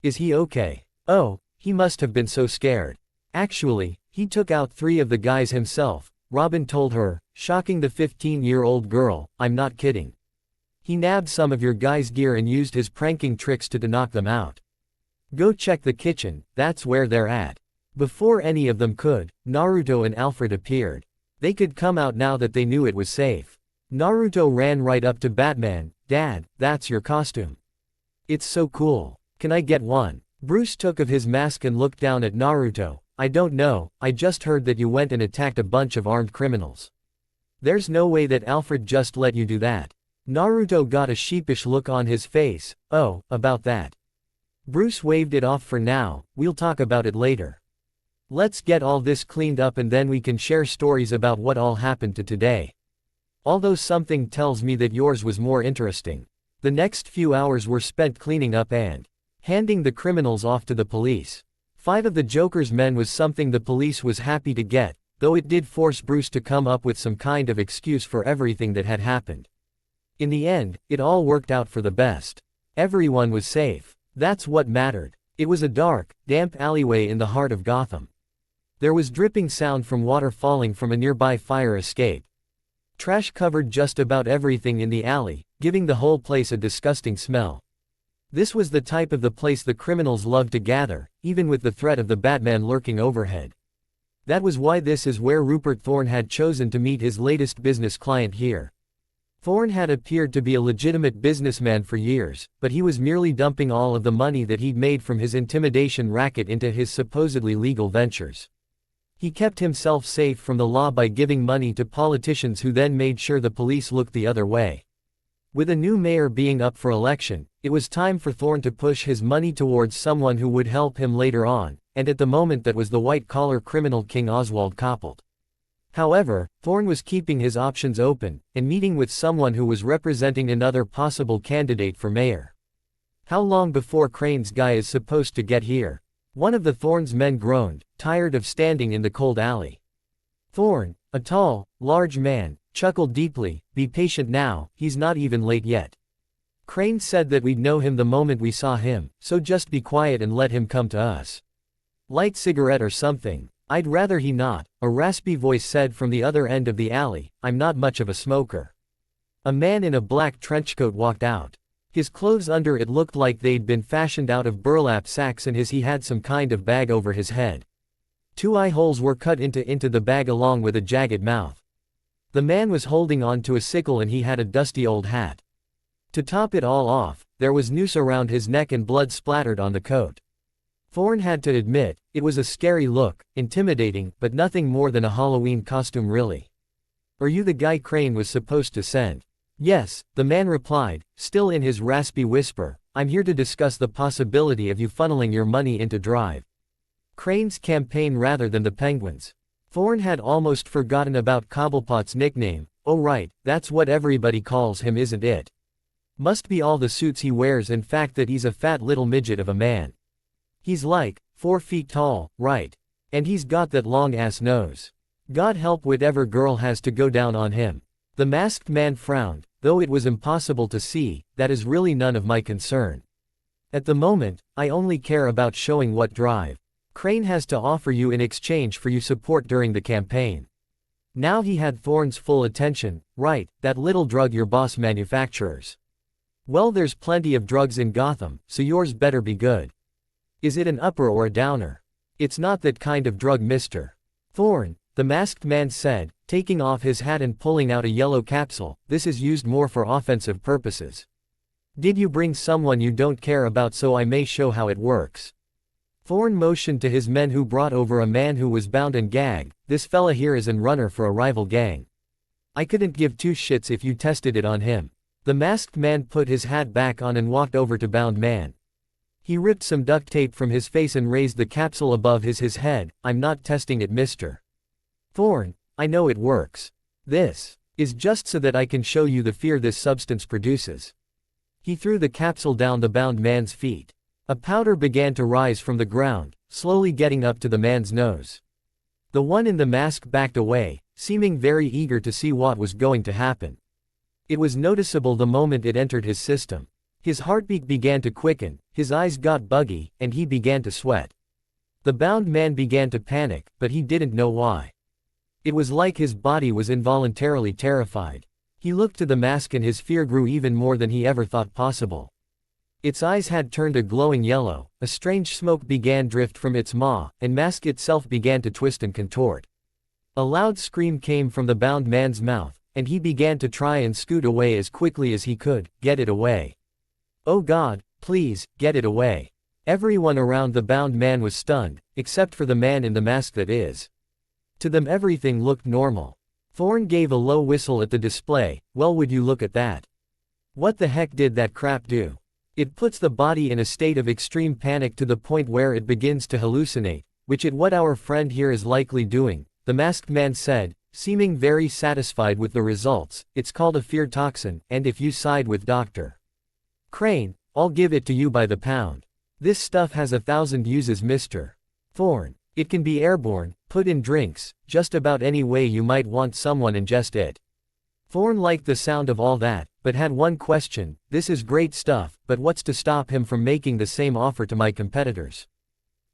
Is he okay?" "Oh, he must have been so scared. Actually, he took out 3 of the guys himself," Robin told her, shocking the 15-year-old girl. "I'm not kidding. He nabbed some of your guys' gear and used his pranking tricks to knock them out. Go check the kitchen, that's where they're at." Before any of them could, Naruto and Alfred appeared. They could come out now that they knew it was safe. Naruto ran right up to Batman. "Dad, that's your costume. It's so cool. Can I get one?" Bruce took off his mask and looked down at Naruto. "I don't know, I just heard that you went and attacked a bunch of armed criminals. There's no way that Alfred just let you do that." Naruto got a sheepish look on his face. "Oh, about that." Bruce waved it off for now, "We'll talk about it later. Let's get all this cleaned up and then we can share stories about what all happened to today. Although something tells me that yours was more interesting." The next few hours were spent cleaning up and handing the criminals off to the police. 5 of the Joker's men was something the police was happy to get, though it did force Bruce to come up with some kind of excuse for everything that had happened. In the end, it all worked out for the best. Everyone was safe. That's what mattered. It was a dark, damp alleyway in the heart of Gotham. There was dripping sound from water falling from a nearby fire escape. Trash covered just about everything in the alley, giving the whole place a disgusting smell. This was the type of the place the criminals loved to gather, even with the threat of the Batman lurking overhead. That was why this is where Rupert Thorne had chosen to meet his latest business client here. Thorne had appeared to be a legitimate businessman for years, but he was merely dumping all of the money that he'd made from his intimidation racket into his supposedly legal ventures. He kept himself safe from the law by giving money to politicians who then made sure the police looked the other way. With a new mayor being up for election, it was time for Thorne to push his money towards someone who would help him later on, and at the moment that was the white-collar criminal King Oswald Coppelt. However, Thorne was keeping his options open, and meeting with someone who was representing another possible candidate for mayor. How long before Crane's guy is supposed to get here? One of the Thorne's men groaned, tired of standing in the cold alley. Thorne, a tall, large man, chuckled deeply, "Be patient now, he's not even late yet. Crane said that we'd know him the moment we saw him, so just be quiet and let him come to us. Light cigarette or something." "I'd rather he not," a raspy voice said from the other end of the alley. "I'm not much of a smoker." A man in a black trenchcoat walked out. His clothes under it looked like they'd been fashioned out of burlap sacks, and he had some kind of bag over his head. 2 eye holes were cut into the bag along with a jagged mouth. The man was holding on to a sickle and he had a dusty old hat. To top it all off, there was noose around his neck and blood splattered on the coat. Thorne had to admit, it was a scary look, intimidating, but nothing more than a Halloween costume really. "Are you the guy Crane was supposed to send?" "Yes," the man replied, still in his raspy whisper. "I'm here to discuss the possibility of you funneling your money into Drive Crane's campaign rather than the Penguins." Thorne had almost forgotten about Cobblepot's nickname. "Oh right, that's what everybody calls him, isn't it? Must be all the suits he wears and fact that he's a fat little midget of a man. He's like 4 feet tall, right? And he's got that long-ass nose. God help whatever girl has to go down on him." The masked man frowned, though it was impossible to see. "That is really none of my concern. At the moment, I only care about showing what Drive Crane has to offer you in exchange for your support during the campaign." Now he had Thorne's full attention. "Right, that little drug your boss manufactures. Well, there's plenty of drugs in Gotham, so yours better be good. Is it an upper or a downer?" "It's not that kind of drug, mister." "Thorne," the masked man said, taking off his hat and pulling out a yellow capsule, "this is used more for offensive purposes. Did you bring someone you don't care about so I may show how it works?" Thorne motioned to his men who brought over a man who was bound and gagged. "This fella here is an runner for a rival gang. I couldn't give 2 shits if you tested it on him." The masked man put his hat back on and walked over to bound man. He ripped some duct tape from his face and raised the capsule above his head. "I'm not testing it, mister. Thorne, I know it works. This is just so that I can show you the fear this substance produces." He threw the capsule down the bound man's feet. A powder began to rise from the ground, slowly getting up to the man's nose. The one in the mask backed away, seeming very eager to see what was going to happen. It was noticeable the moment it entered his system. His heartbeat began to quicken, his eyes got buggy, and he began to sweat. The bound man began to panic, but he didn't know why. It was like his body was involuntarily terrified. He looked to the mask and his fear grew even more than he ever thought possible. Its eyes had turned a glowing yellow, a strange smoke began to drift from its maw, and mask itself began to twist and contort. A loud scream came from the bound man's mouth, and he began to try and scoot away as quickly as he could. "Get it away. Oh God, please, get it away." Everyone around the bound man was stunned, except for the man in the mask that is. To them everything looked normal. Thorne gave a low whistle at the display. "Well, would you look at that? What the heck did that crap do? It puts the body in a state of extreme panic to the point where it begins to hallucinate, which is what our friend here is likely doing," the masked man said, seeming very satisfied with the results. "It's called a fear toxin, and if you side with Dr. Crane, I'll give it to you by the pound. This stuff has 1,000 uses, mister. Thorne. It can be airborne, put in drinks, just about any way you might want someone ingest it." Thorne liked the sound of all that, but had one question. "This is great stuff, but what's to stop him from making the same offer to my competitors?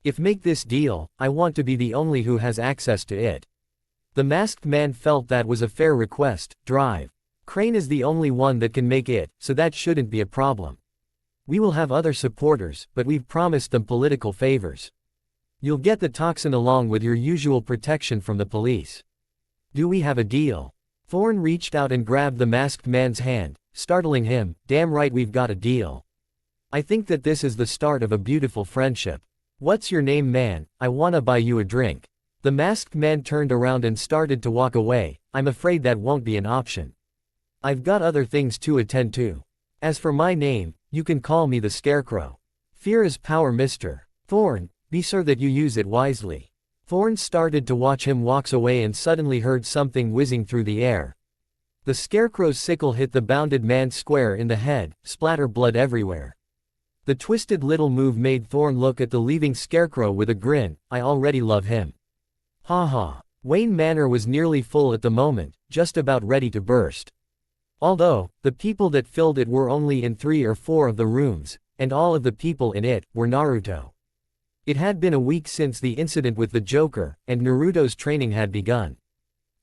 If make this deal, I want to be the only who has access to it." The masked man felt that was a fair request. "Drive Crane is the only one that can make it, so that shouldn't be a problem. We will have other supporters, but we've promised them political favors. You'll get the toxin along with your usual protection from the police. Do we have a deal?" Thorne reached out and grabbed the masked man's hand, startling him. "Damn right we've got a deal. I think that this is the start of a beautiful friendship. What's your name, man? I wanna buy you a drink." The masked man turned around and started to walk away. "I'm afraid that won't be an option. I've got other things to attend to. As for my name, you can call me the Scarecrow. Fear is power, mister." "Thorne, Be sure that you use it wisely. Thorn started to watch him walks away and suddenly heard something whizzing through the air. The scarecrow's sickle hit the bounded man square in the head, splatter blood everywhere. The twisted little move made Thorn look at the leaving scarecrow with a grin. I already love him. Ha ha. Wayne Manor was nearly full at the moment, just about ready to burst. Although, the people that filled it were only in 3 or 4 of the rooms, and all of the people in it were Naruto. It had been a week since the incident with the Joker, and Naruto's training had begun.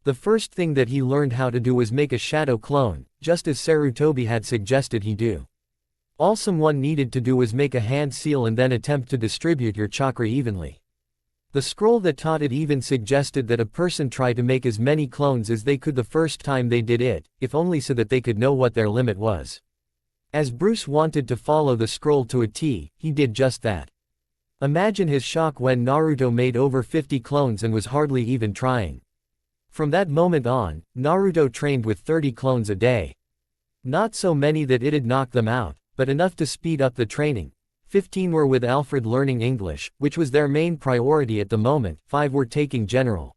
The first thing that he learned how to do was make a shadow clone, just as Sarutobi had suggested he do. All someone needed to do was make a hand seal and then attempt to distribute your chakra evenly. The scroll that taught it even suggested that a person try to make as many clones as they could the first time they did it, if only so that they could know what their limit was. As Bruce wanted to follow the scroll to a T, he did just that. Imagine his shock when Naruto made over 50 clones and was hardly even trying. From that moment on, Naruto trained with 30 clones a day. Not so many that it'd knock them out, but enough to speed up the training. 15 were with Alfred learning English, which was their main priority at the moment. 5 were taking general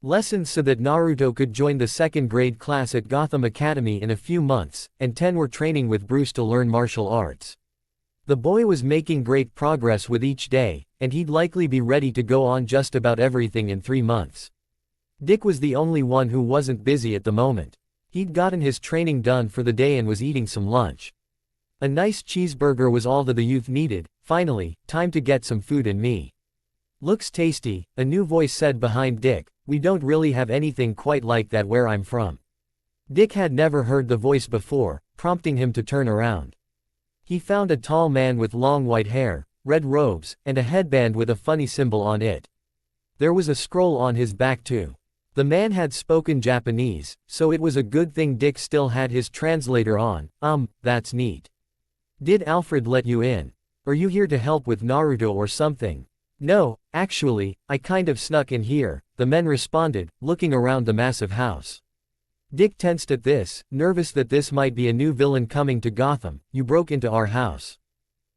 lessons so that Naruto could join the 2nd grade class at Gotham Academy in a few months, and 10 were training with Bruce to learn martial arts. The boy was making great progress with each day, and he'd likely be ready to go on just about everything in 3 months. Dick was the only one who wasn't busy at the moment. He'd gotten his training done for the day and was eating some lunch. A nice cheeseburger was all that the youth needed. Finally, time to get some food in me. Looks tasty, a new voice said behind Dick. We don't really have anything quite like that where I'm from. Dick had never heard the voice before, prompting him to turn around. He found a tall man with long white hair, red robes, and a headband with a funny symbol on it. There was a scroll on his back too. The man had spoken Japanese, so it was a good thing Dick still had his translator on. That's neat. Did Alfred let you in? Are you here to help with Naruto or something? No, actually, I kind of snuck in here, the men responded, looking around the massive house. Dick tensed at this, nervous that this might be a new villain coming to Gotham. You broke into our house.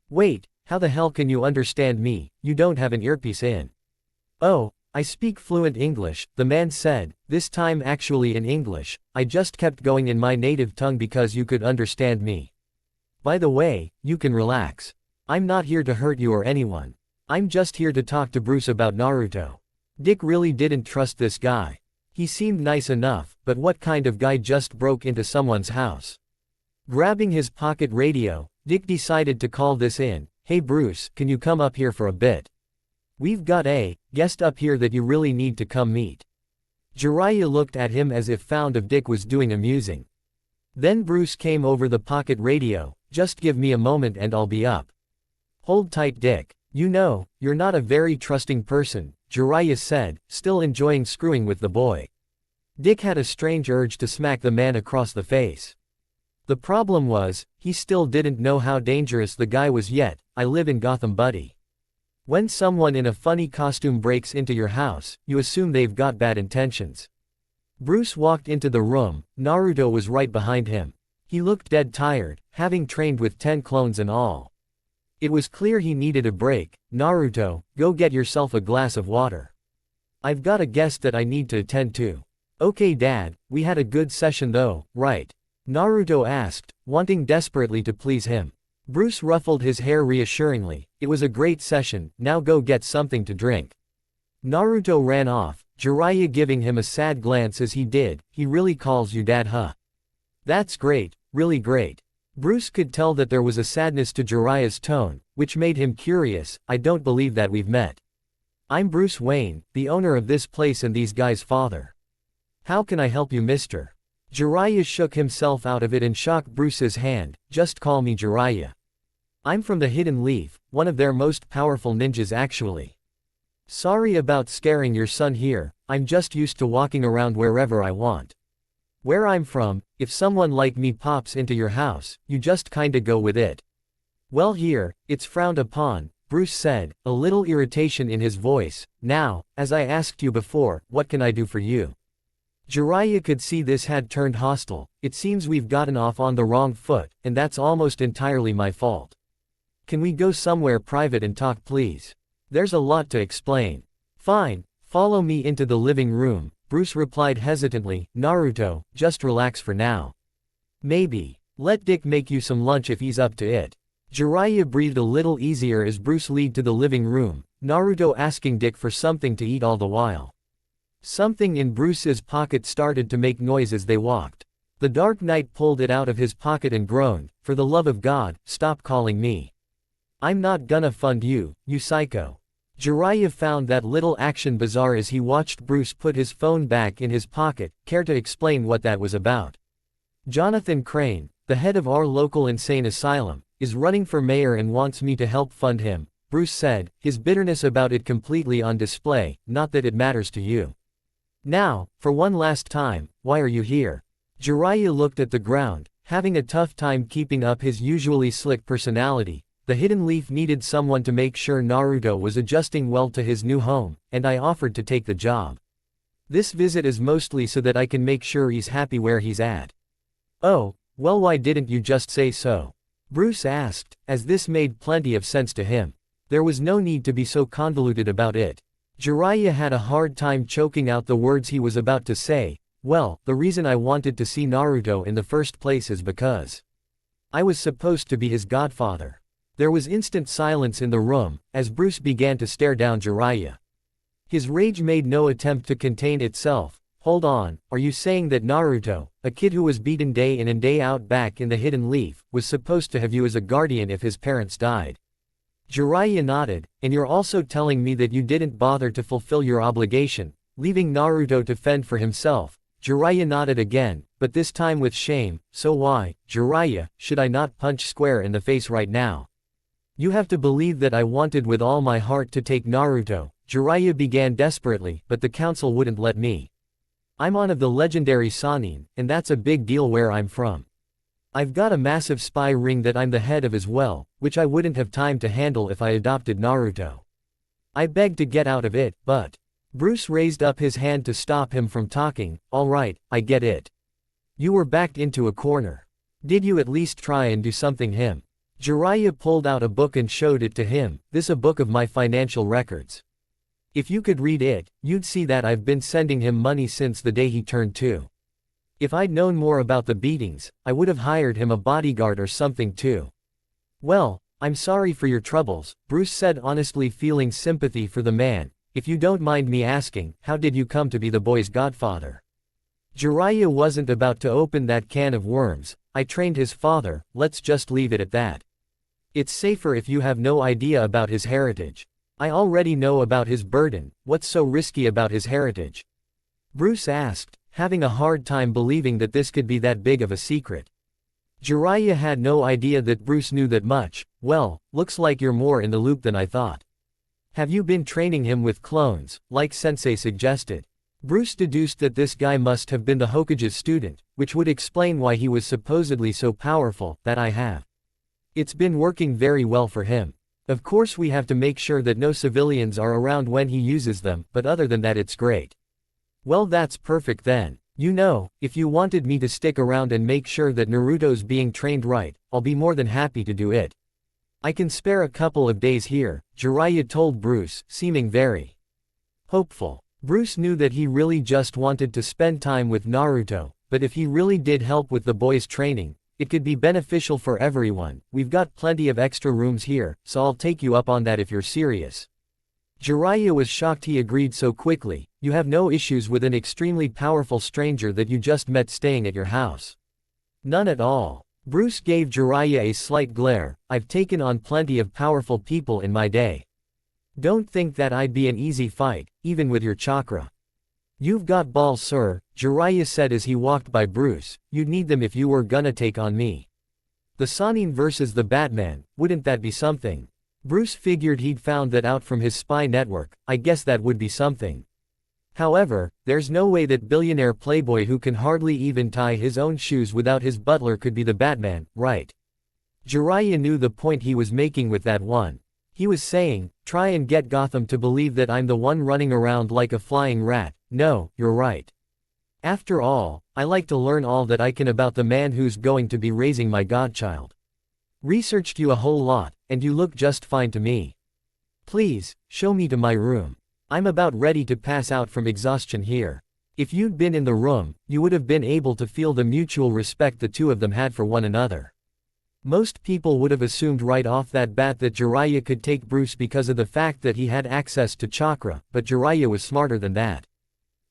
Wait, how the hell can you understand me? You don't have an earpiece in. Oh, I speak fluent English, the man said, this time actually in English. I just kept going in my native tongue because you could understand me. By the way, you can relax. I'm not here to hurt you or anyone. I'm just here to talk to Bruce about Naruto. Dick really didn't trust this guy. He seemed nice enough, but what kind of guy just broke into someone's house? Grabbing his pocket radio, Dick decided to call this in. Hey Bruce, can you come up here for a bit? We've got a guest up here that you really need to come meet. Jiraiya looked at him as if found of Dick was doing amusing. Then Bruce came over the pocket radio. Just give me a moment and I'll be up. Hold tight Dick. You know, you're not a very trusting person, Jiraiya said, still enjoying screwing with the boy. Dick had a strange urge to smack the man across the face. The problem was, he still didn't know how dangerous the guy was yet. I live in Gotham buddy. When someone in a funny costume breaks into your house, you assume they've got bad intentions. Bruce walked into the room. Naruto was right behind him. He looked dead tired, having trained with 10 clones and all. It was clear he needed a break. Naruto, go get yourself a glass of water. I've got a guest that I need to attend to. Okay Dad, we had a good session though, right? Naruto asked, wanting desperately to please him. Bruce ruffled his hair reassuringly. It was a great session, now go get something to drink. Naruto ran off, Jiraiya giving him a sad glance as he did. He really calls you Dad, huh? That's great, really great. Bruce could tell that there was a sadness to Jiraiya's tone, which made him curious. I don't believe that we've met. I'm Bruce Wayne, the owner of this place and these guys' father. How can I help you, mister? Jiraiya shook himself out of it and shook Bruce's hand. Just call me Jiraiya. I'm from the Hidden Leaf, one of their most powerful ninjas actually. Sorry about scaring your son here, I'm just used to walking around wherever I want. Where I'm from, if someone like me pops into your house, you just kinda go with it. Well here, it's frowned upon, Bruce said, a little irritation in his voice. Now, as I asked you before, what can I do for you? Jiraiya could see this had turned hostile. It seems we've gotten off on the wrong foot, and that's almost entirely my fault. Can we go somewhere private and talk please? There's a lot to explain. Fine, follow me into the living room, Bruce replied hesitantly. Naruto, just relax for now. Maybe. Let Dick make you some lunch if he's up to it. Jiraiya breathed a little easier as Bruce led to the living room, Naruto asking Dick for something to eat all the while. Something in Bruce's pocket started to make noise as they walked. The Dark Knight pulled it out of his pocket and groaned, "For the love of God, stop calling me. I'm not gonna fund you, you psycho." Jiraiya found that little action bizarre as he watched Bruce put his phone back in his pocket. Care to explain what that was about? Jonathan Crane, the head of our local insane asylum, is running for mayor and wants me to help fund him, Bruce said, his bitterness about it completely on display. Not that it matters to you. Now, for one last time, why are you here? Jiraiya looked at the ground, having a tough time keeping up his usually slick personality. The Hidden Leaf needed someone to make sure Naruto was adjusting well to his new home, and I offered to take the job. This visit is mostly so that I can make sure he's happy where he's at. Oh, well, why didn't you just say so? Bruce asked, as this made plenty of sense to him. There was no need to be so convoluted about it. Jiraiya had a hard time choking out the words he was about to say. Well, the reason I wanted to see Naruto in the first place is because I was supposed to be his godfather. There was instant silence in the room, as Bruce began to stare down Jiraiya. His rage made no attempt to contain itself. Hold on, are you saying that Naruto, a kid who was beaten day in and day out back in the Hidden Leaf, was supposed to have you as a guardian if his parents died? Jiraiya nodded, and you're also telling me that you didn't bother to fulfill your obligation, leaving Naruto to fend for himself. Jiraiya nodded again, but this time with shame. So why, Jiraiya, should I not punch square in the face right now? You have to believe that I wanted with all my heart to take Naruto, Jiraiya began desperately, but the council wouldn't let me. I'm one of the legendary Sannin, and that's a big deal where I'm from. I've got a massive spy ring that I'm the head of as well, which I wouldn't have time to handle if I adopted Naruto. I begged to get out of it, but Bruce raised up his hand to stop him from talking. All right, I get it. You were backed into a corner. Did you at least try and do something him? Jiraiya pulled out a book and showed it to him. This a book of my financial records. If you could read it, you'd see that I've been sending him money since the day he turned 2. If I'd known more about the beatings, I would have hired him a bodyguard or something too. Well, I'm sorry for your troubles, Bruce said honestly, feeling sympathy for the man. If you don't mind me asking, how did you come to be the boy's godfather? Jiraiya wasn't about to open that can of worms. I trained his father, let's just leave it at that. It's safer if you have no idea about his heritage. I already know about his burden. What's so risky about his heritage? Bruce asked, having a hard time believing that this could be that big of a secret. Jiraiya had no idea that Bruce knew that much. Well, looks like you're more in the loop than I thought. Have you been training him with clones, like Sensei suggested? Bruce deduced that this guy must have been the Hokage's student, which would explain why he was supposedly so powerful. That I have. It's been working very well for him. Of course we have to make sure that no civilians are around when he uses them, but other than that it's great. Well, that's perfect then. You know, if you wanted me to stick around and make sure that Naruto's being trained right, I'll be more than happy to do it. I can spare a couple of days here, Jiraiya told Bruce, seeming very hopeful. Bruce knew that he really just wanted to spend time with Naruto, but if he really did help with the boy's training, it could be beneficial for everyone. We've got plenty of extra rooms here, so I'll take you up on that if you're serious. Jiraiya was shocked he agreed so quickly. You have no issues with an extremely powerful stranger that you just met staying at your house? None at all. Bruce gave Jiraiya a slight glare. I've taken on plenty of powerful people in my day. Don't think that I'd be an easy fight, even with your chakra. You've got balls, sir, Jiraiya said as he walked by Bruce. You'd need them if you were gonna take on me. The Sannin versus the Batman, wouldn't that be something? Bruce figured he'd found that out from his spy network. I guess that would be something. However, there's no way that billionaire playboy who can hardly even tie his own shoes without his butler could be the Batman, right? Jiraiya knew the point he was making with that one. He was saying, try and get Gotham to believe that I'm the one running around like a flying rat. No, you're right. After all, I like to learn all that I can about the man who's going to be raising my godchild. Researched you a whole lot, and you look just fine to me. Please, show me to my room. I'm about ready to pass out from exhaustion here. If you'd been in the room, you would have been able to feel the mutual respect the two of them had for one another. Most people would have assumed right off that bat that Jiraiya could take Bruce because of the fact that he had access to chakra, but Jiraiya was smarter than that.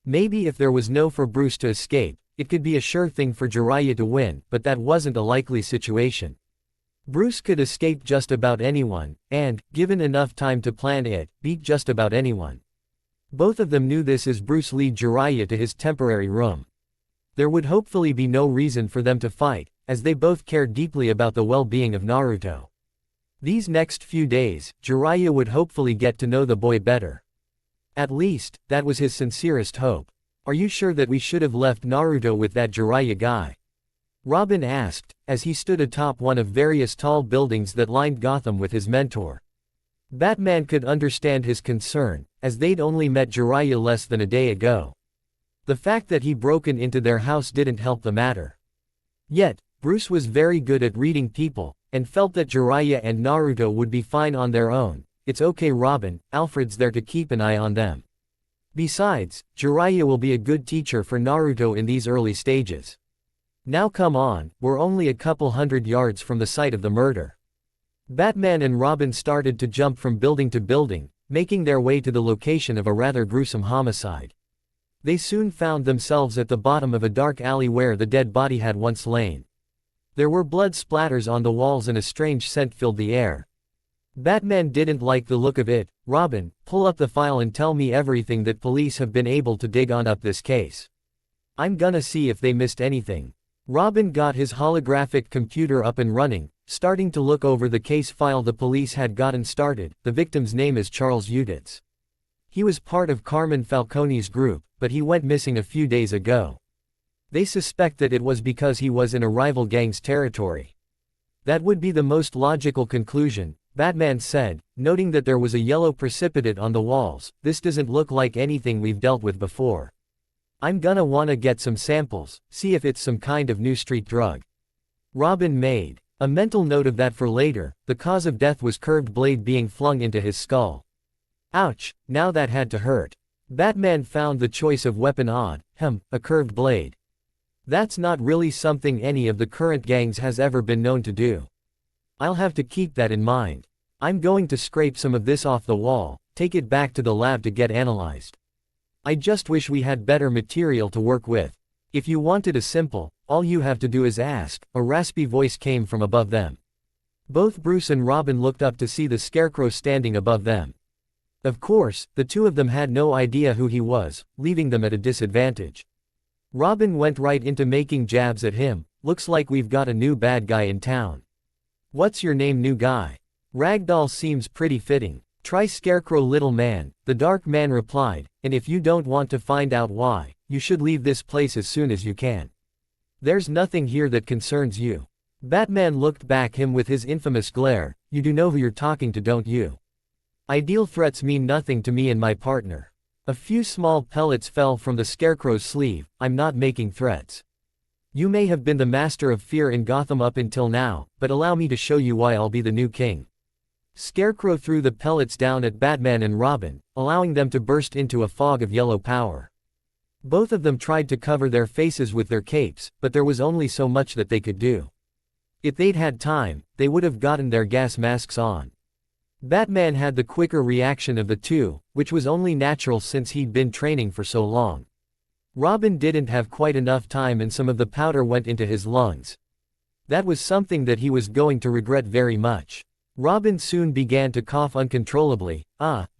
Maybe if there was no for Bruce to escape, it could be a sure thing for Jiraiya to win, but that wasn't a likely situation. Bruce could escape just about anyone, and, given enough time to plan it, beat just about anyone. Both of them knew this as Bruce led Jiraiya to his temporary room. There would hopefully be no reason for them to fight, as they both cared deeply about the well-being of Naruto. These next few days, Jiraiya would hopefully get to know the boy better. At least, that was his sincerest hope. Are you sure that we should have left Naruto with that Jiraiya guy? Robin asked, as he stood atop one of various tall buildings that lined Gotham with his mentor. Batman could understand his concern, as they'd only met Jiraiya less than a day ago. The fact that he'd broken into their house didn't help the matter. Yet, Bruce was very good at reading people, and felt that Jiraiya and Naruto would be fine on their own. It's okay Robin, Alfred's there to keep an eye on them. Besides, Jiraiya will be a good teacher for Naruto in these early stages. Now come on, we're only a couple hundred yards from the site of the murder. Batman and Robin started to jump from building to building, making their way to the location of a rather gruesome homicide. They soon found themselves at the bottom of a dark alley where the dead body had once lain. There were blood splatters on the walls and a strange scent filled the air. Batman didn't like the look of it. Robin, pull up the file and tell me everything that police have been able to dig on up this case. I'm gonna see if they missed anything. Robin got his holographic computer up and running, starting to look over the case file the police had gotten started. The victim's name is Charles Uditz. He was part of Carmen Falcone's group, but he went missing a few days ago. They suspect that it was because he was in a rival gang's territory. That would be the most logical conclusion, Batman said, noting that there was a yellow precipitate on the walls. This doesn't look like anything we've dealt with before. I'm gonna wanna get some samples, see if it's some kind of new street drug. Robin made a mental note of that for later. The cause of death was curved blade being flung into his skull. Ouch, now that had to hurt. Batman found the choice of weapon odd. A curved blade. That's not really something any of the current gangs has ever been known to do. I'll have to keep that in mind. I'm going to scrape some of this off the wall, take it back to the lab to get analyzed. I just wish we had better material to work with. If you wanted a simple, all you have to do is ask, a raspy voice came from above them. Both Bruce and Robin looked up to see the Scarecrow standing above them. Of course, the two of them had no idea who he was, leaving them at a disadvantage. Robin went right into making jabs at him. Looks like we've got a new bad guy in town. What's your name, new guy? Ragdoll seems pretty fitting. Try Scarecrow, little man, the dark man replied, and if you don't want to find out why, you should leave this place as soon as you can. There's nothing here that concerns you. Batman looked back him with his infamous glare. You do know who you're talking to, don't you? Ideal threats mean nothing to me and my partner. A few small pellets fell from the Scarecrow's sleeve. I'm not making threats. You may have been the master of fear in Gotham up until now, but allow me to show you why I'll be the new king. Scarecrow threw the pellets down at Batman and Robin, allowing them to burst into a fog of yellow power. Both of them tried to cover their faces with their capes, but there was only so much that they could do. If they'd had time, they would have gotten their gas masks on. Batman had the quicker reaction of the two, which was only natural since he'd been training for so long. Robin didn't have quite enough time and some of the powder went into his lungs. That was something that he was going to regret very much. Robin soon began to cough uncontrollably.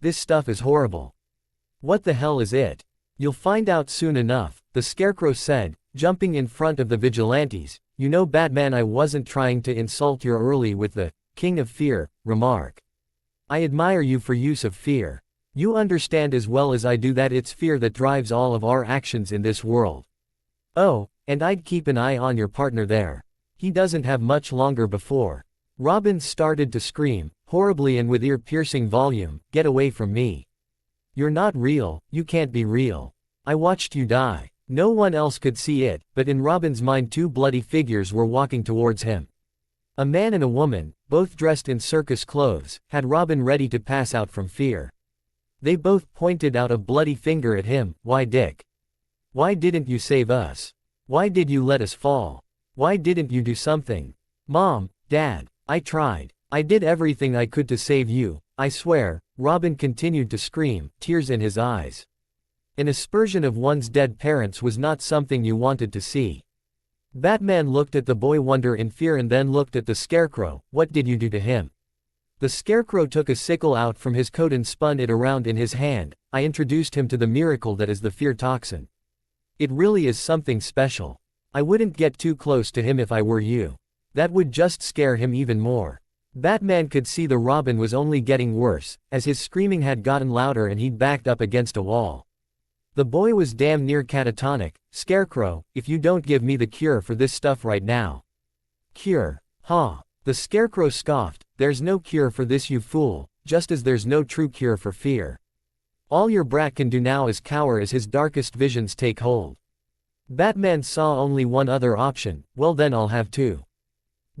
This stuff is horrible. What the hell is it? You'll find out soon enough, the Scarecrow said, jumping in front of the vigilantes. You know, Batman, I wasn't trying to insult your early with the King of Fear remark. I admire you for use of fear. You understand as well as I do that it's fear that drives all of our actions in this world. Oh, and I'd keep an eye on your partner there. He doesn't have much longer before. Robin started to scream, horribly and with ear-piercing volume, get away from me. You're not real, you can't be real. I watched you die. No one else could see it, but in Robin's mind two bloody figures were walking towards him. A man and a woman, both dressed in circus clothes, had Robin ready to pass out from fear. They both pointed out a bloody finger at him. "Why, Dick? Why didn't you save us? Why did you let us fall? Why didn't you do something? Mom, Dad, I tried. I did everything I could to save you, I swear," Robin continued to scream, tears in his eyes. An aspersion of one's dead parents was not something you wanted to see. Batman looked at the boy wonder in fear and then looked at the Scarecrow. "What did you do to him?" The Scarecrow took a sickle out from his coat and spun it around in his hand. "I introduced him to the miracle that is the fear toxin. It really is something special. I wouldn't get too close to him if I were you. That would just scare him even more." Batman could see the Robin was only getting worse, as his screaming had gotten louder and he'd backed up against a wall. The boy was damn near catatonic. "Scarecrow, if you don't give me the cure for this stuff right now." "Cure? Huh?" The Scarecrow scoffed. "There's no cure for this, you fool, just as there's no true cure for fear. All your brat can do now is cower as his darkest visions take hold." Batman saw only one other option. "Well then I'll have to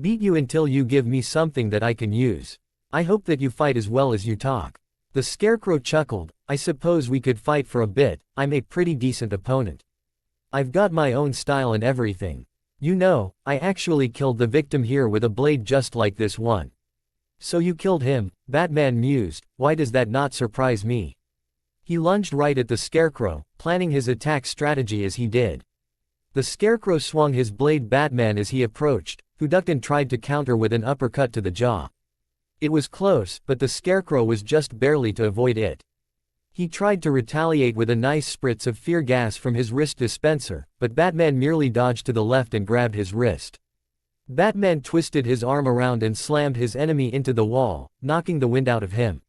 beat you until you give me something that I can use. I hope that you fight as well as you talk." The Scarecrow chuckled. "I suppose we could fight for a bit. I'm a pretty decent opponent. I've got my own style and everything. You know, I actually killed the victim here with a blade just like this one." "So you killed him?" Batman mused. "Why does that not surprise me?" He lunged right at the Scarecrow, planning his attack strategy as he did. The Scarecrow swung his blade Batman as he approached, who ducked and tried to counter with an uppercut to the jaw. It was close, but the Scarecrow was just barely to avoid it. He tried to retaliate with a nice spritz of fear gas from his wrist dispenser, but Batman merely dodged to the left and grabbed his wrist. Batman twisted his arm around and slammed his enemy into the wall, knocking the wind out of him.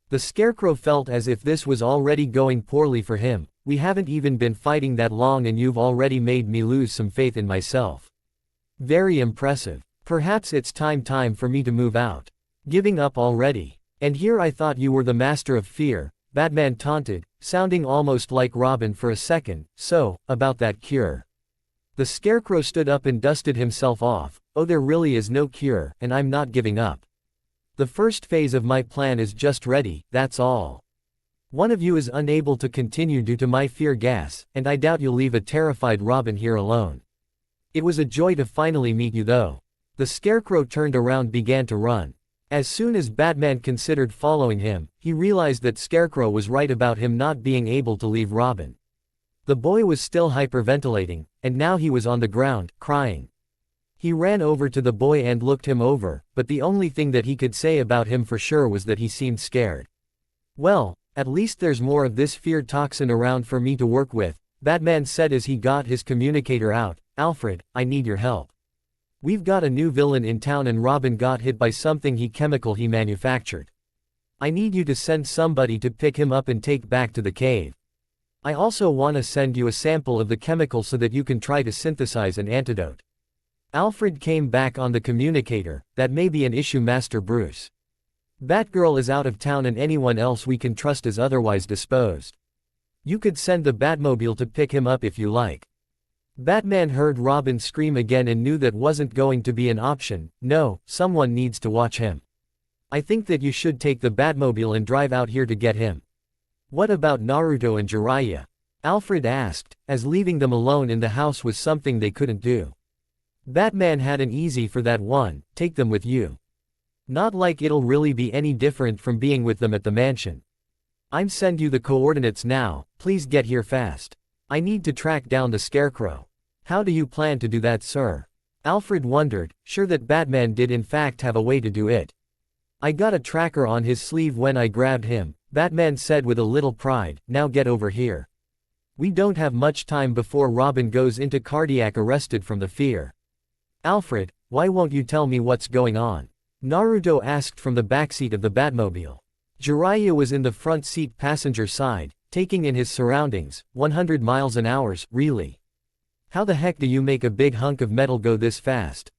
The Scarecrow felt as if this was already going poorly for him. "We haven't even been fighting that long and you've already made me lose some faith in myself. Very impressive. Perhaps it's time for me to move out. Giving up already? And here I thought you were the master of fear," Batman taunted, sounding almost like Robin for a second. "So, about that cure." The Scarecrow stood up and dusted himself off. "Oh, there really is no cure, and I'm not giving up. The first phase of my plan is just ready, that's all. One of you is unable to continue due to my fear gas, and I doubt you'll leave a terrified Robin here alone. It was a joy to finally meet you though." The Scarecrow turned around and began to run. As soon as Batman considered following him, he realized that Scarecrow was right about him not being able to leave Robin. The boy was still hyperventilating, and now he was on the ground, crying. He ran over to the boy and looked him over, but the only thing that he could say about him for sure was that he seemed scared. "Well, at least there's more of this fear toxin around for me to work with," Batman said as he got his communicator out. "Alfred, I need your help. We've got a new villain in town and Robin got hit by something chemical he manufactured. I need you to send somebody to pick him up and take back to the cave. I also want to send you a sample of the chemical so that you can try to synthesize an antidote." Alfred came back on the communicator. "That may be an issue, Master Bruce. Batgirl is out of town and anyone else we can trust is otherwise disposed. You could send the Batmobile to pick him up if you like." Batman heard Robin scream again and knew that wasn't going to be an option. "No, someone needs to watch him. I think that you should take the Batmobile and drive out here to get him." "What about Naruto and Jiraiya?" Alfred asked, as leaving them alone in the house was something they couldn't do. Batman had an easy for that one. "Take them with you. Not like it'll really be any different from being with them at the mansion. I'm send you the coordinates now, please get here fast. I need to track down the Scarecrow." "How do you plan to do that, sir?" Alfred wondered, sure that Batman did in fact have a way to do it. "I got a tracker on his sleeve when I grabbed him," Batman said with a little pride. "Now get over here. We don't have much time before Robin goes into cardiac arrested from the fear." "Alfred, why won't you tell me what's going on?" Naruto asked from the backseat of the Batmobile. Jiraiya was in the front seat passenger side, taking in his surroundings. 100 miles an hour, really? How the heck do you make a big hunk of metal go this fast?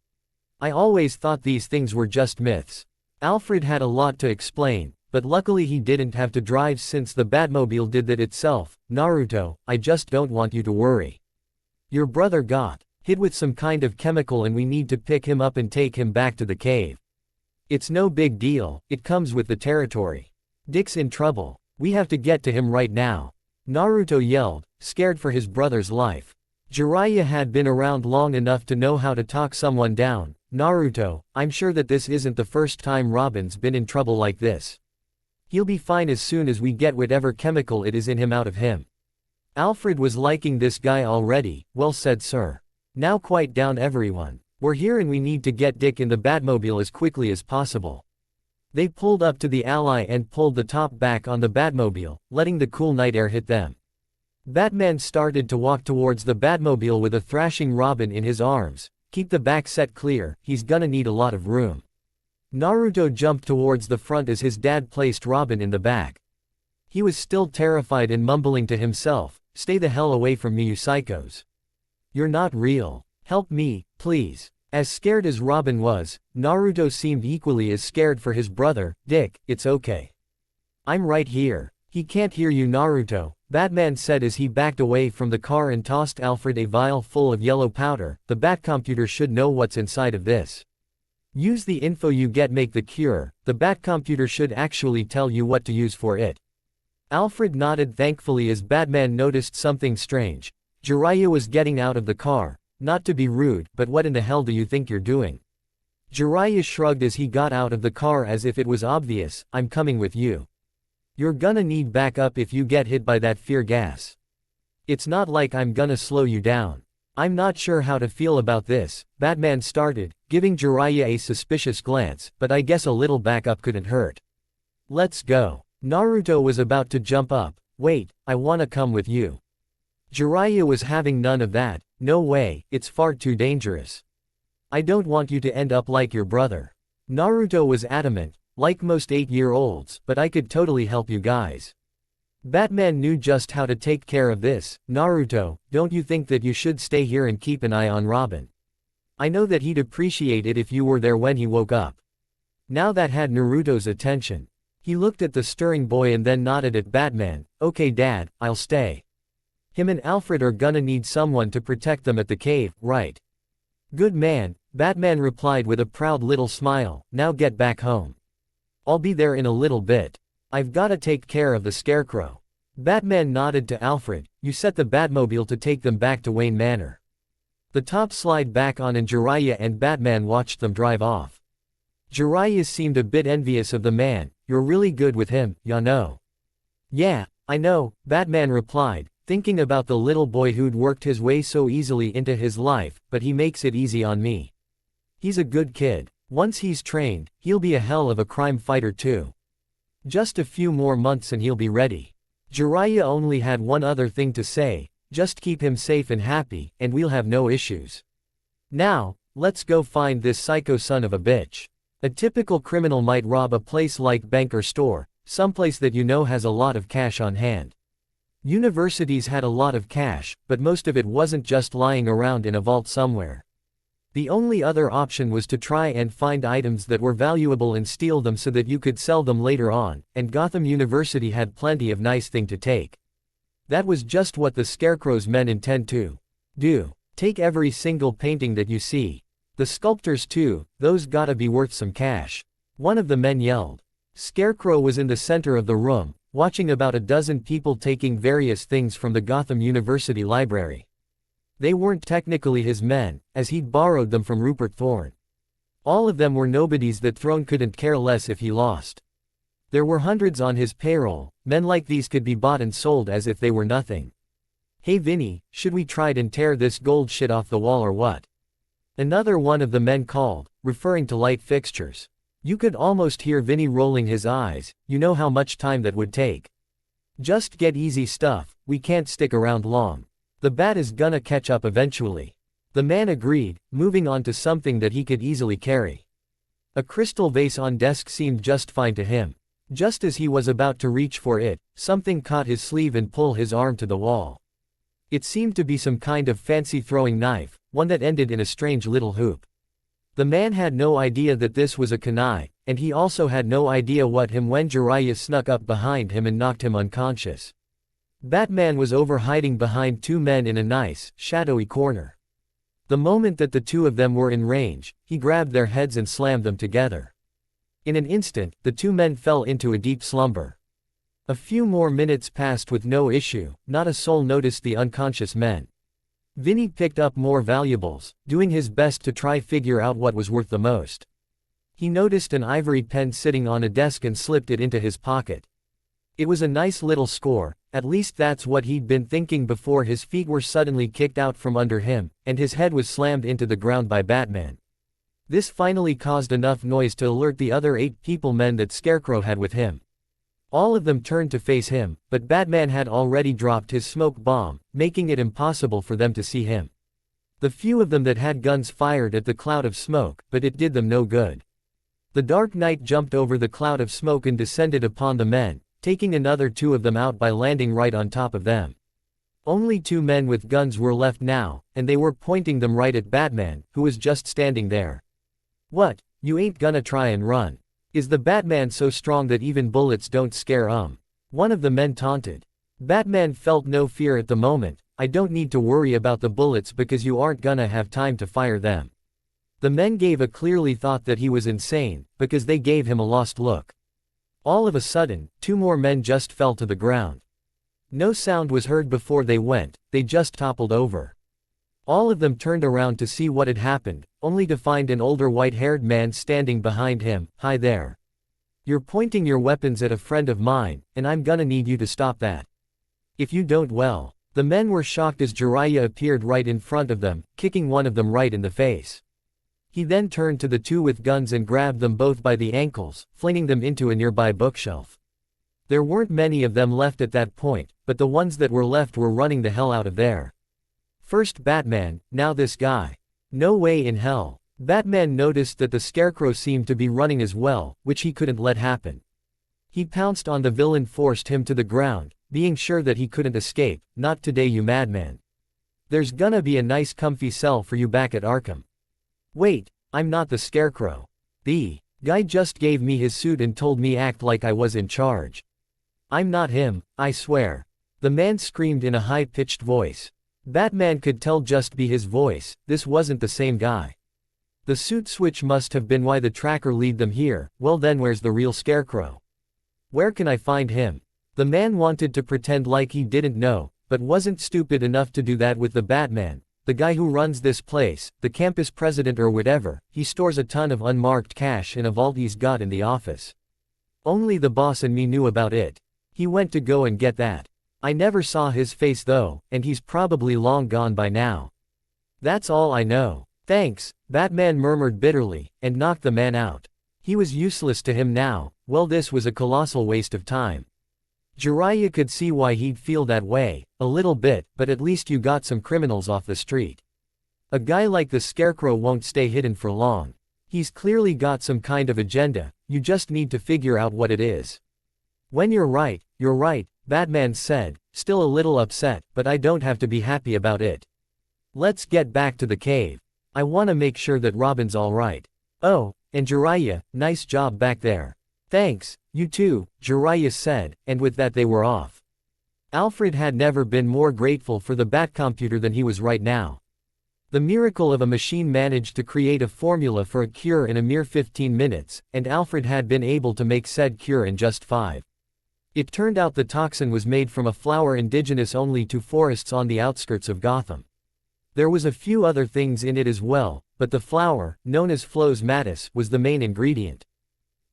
I always thought these things were just myths." Alfred had a lot to explain, but luckily he didn't have to drive since the Batmobile did that itself. "Naruto, I just don't want you to worry. Your brother got Hit with some kind of chemical and we need to pick him up and take him back to the cave. It's no big deal, it comes with the territory. Dick's in trouble. We have to get to him right now. Naruto yelled, scared for his brother's life. Jiraiya had been around long enough to know how to talk someone down. Naruto, I'm sure that this isn't the first time Robin's been in trouble like this. He'll be fine as soon as we get whatever chemical it is in him out of him. Alfred was liking this guy already. Well said, sir. Now quiet down everyone. We're here and we need to get Dick in the Batmobile as quickly as possible. They pulled up to the ally and pulled the top back on the Batmobile, letting the cool night air hit them. Batman started to walk towards the Batmobile with a thrashing Robin in his arms. Keep the back set clear, he's gonna need a lot of room. Naruto jumped towards the front as his dad placed Robin in the back. He was still terrified and mumbling to himself, stay the hell away from me, you psychos. You're not real. Help me, please. As scared as Robin was, Naruto seemed equally as scared for his brother. Dick, it's okay. I'm right here. He can't hear you, Naruto, Batman said as he backed away from the car and tossed Alfred a vial full of yellow powder. The Batcomputer should know what's inside of this. Use the info you get, make the cure. The Batcomputer should actually tell you what to use for it. Alfred nodded thankfully as Batman noticed something strange. Jiraiya was getting out of the car. Not to be rude, but what in the hell do you think you're doing? Jiraiya shrugged as he got out of the car as if it was obvious. I'm coming with you. You're gonna need backup if you get hit by that fear gas. It's not like I'm gonna slow you down. I'm not sure how to feel about this, Batman started, giving Jiraiya a suspicious glance, but I guess a little backup couldn't hurt. Let's go. Naruto was about to jump up. Wait, I wanna come with you. Jiraiya was having none of that. No way, it's far too dangerous. I don't want you to end up like your brother. Naruto was adamant, like most 8-year-olds, but I could totally help you guys. Batman knew just how to take care of this. Naruto, don't you think that you should stay here and keep an eye on Robin? I know that he'd appreciate it if you were there when he woke up. Now that had Naruto's attention. He looked at the stirring boy and then nodded at Batman. Okay Dad, I'll stay. Him and Alfred are gonna need someone to protect them at the cave, right? Good man, Batman replied with a proud little smile. Now get back home. I'll be there in a little bit. I've gotta take care of the Scarecrow. Batman nodded to Alfred. You set the Batmobile to take them back to Wayne Manor. The top slid back on and Jiraiya and Batman watched them drive off. Jiraiya seemed a bit envious of the man. You're really good with him, ya know. Yeah, I know, Batman replied, thinking about the little boy who'd worked his way so easily into his life, but he makes it easy on me. He's a good kid. Once he's trained, he'll be a hell of a crime fighter too. Just a few more months and he'll be ready. Jiraiya only had one other thing to say, just keep him safe and happy, and we'll have no issues. Now, let's go find this psycho son of a bitch. A typical criminal might rob a place like bank or store, someplace that you know has a lot of cash on hand. Universities had a lot of cash, but most of it wasn't just lying around in a vault somewhere. The only other option was to try and find items that were valuable and steal them so that you could sell them later on, and Gotham University had plenty of nice thing to take. That was just what the Scarecrow's men intend to do. Take every single painting that you see. The sculptors too, those gotta be worth some cash. One of the men yelled. Scarecrow was in the center of the room, watching about a dozen people taking various things from the Gotham University library. They weren't technically his men, as he'd borrowed them from Rupert Thorne. All of them were nobodies that Throne couldn't care less if he lost. There were hundreds on his payroll. Men like these could be bought and sold as if they were nothing. Hey Vinny, should we try and tear this gold shit off the wall or what? Another one of the men called, referring to light fixtures. You could almost hear Vinny rolling his eyes. You know how much time that would take. Just get easy stuff, we can't stick around long. The bat is gonna catch up eventually. The man agreed, moving on to something that he could easily carry. A crystal vase on desk seemed just fine to him. Just as he was about to reach for it, something caught his sleeve and pulled his arm to the wall. It seemed to be some kind of fancy throwing knife, one that ended in a strange little hoop. The man had no idea that this was a kunai, and he also had no idea what him when Jiraiya snuck up behind him and knocked him unconscious. Batman was hiding behind two men in a nice, shadowy corner. The moment that the two of them were in range, he grabbed their heads and slammed them together. In an instant, the two men fell into a deep slumber. A few more minutes passed with no issue, not a soul noticed the unconscious men. Vinny picked up more valuables, doing his best to try figure out what was worth the most. He noticed an ivory pen sitting on a desk and slipped it into his pocket. It was a nice little score, at least that's what he'd been thinking before his feet were suddenly kicked out from under him, and his head was slammed into the ground by Batman. This finally caused enough noise to alert the other 8 men that Scarecrow had with him. All of them turned to face him, but Batman had already dropped his smoke bomb, making it impossible for them to see him. The few of them that had guns fired at the cloud of smoke, but it did them no good. The Dark Knight jumped over the cloud of smoke and descended upon the men, taking another 2 of them out by landing right on top of them. Only 2 men with guns were left now, and they were pointing them right at Batman, who was just standing there. "What, you ain't gonna try and run? Is the Batman so strong that even bullets don't scare?" One of the men taunted. Batman felt no fear at the moment. "I don't need to worry about the bullets because you aren't gonna have time to fire them." The men gave a clearly thought that he was insane, because they gave him a lost look. All of a sudden, 2 more men just fell to the ground. No sound was heard before they went, they just toppled over. All of them turned around to see what had happened, only to find an older white-haired man standing behind him. "Hi there. You're pointing your weapons at a friend of mine, and I'm gonna need you to stop that. If you don't, well." The men were shocked as Jiraiya appeared right in front of them, kicking one of them right in the face. He then turned to the 2 with guns and grabbed them both by the ankles, flinging them into a nearby bookshelf. There weren't many of them left at that point, but the ones that were left were running the hell out of there. First Batman, now this guy. No way in hell. Batman noticed that the Scarecrow seemed to be running as well, which he couldn't let happen. He pounced on the villain, forced him to the ground, being sure that he couldn't escape. "Not today, you madman. There's gonna be a nice comfy cell for you back at Arkham." "Wait, I'm not the Scarecrow. The guy just gave me his suit and told me act like I was in charge. I'm not him, I swear." The man screamed in a high-pitched voice. Batman could tell just by his voice, this wasn't the same guy. The suit switch must have been why the tracker led them here. "Well then, where's the real Scarecrow? Where can I find him?" The man wanted to pretend like he didn't know, but wasn't stupid enough to do that with the Batman. "The guy who runs this place, the campus president or whatever, he stores a ton of unmarked cash in a vault he's got in the office. Only the boss and me knew about it. He went to go and get that. I never saw his face though, and he's probably long gone by now. That's all I know." "Thanks," Batman murmured bitterly, and knocked the man out. He was useless to him now. Well, this was a colossal waste of time. Jiraiya could see why he'd feel that way, a little bit, but at least you got some criminals off the street. A guy like the Scarecrow won't stay hidden for long. He's clearly got some kind of agenda, you just need to figure out what it is." "When you're right, Batman said, still a little upset, "but I don't have to be happy about it. Let's get back to the cave. I wanna make sure that Robin's alright. Oh, and Jiraiya, nice job back there." "Thanks, you too," Jiraiya said, and with that they were off. Alfred had never been more grateful for the Batcomputer than he was right now. The miracle of a machine managed to create a formula for a cure in a mere 15 minutes, and Alfred had been able to make said cure in just 5. It turned out the toxin was made from a flower indigenous only to forests on the outskirts of Gotham. There was a few other things in it as well, but the flower, known as Phlos Matis, was the main ingredient.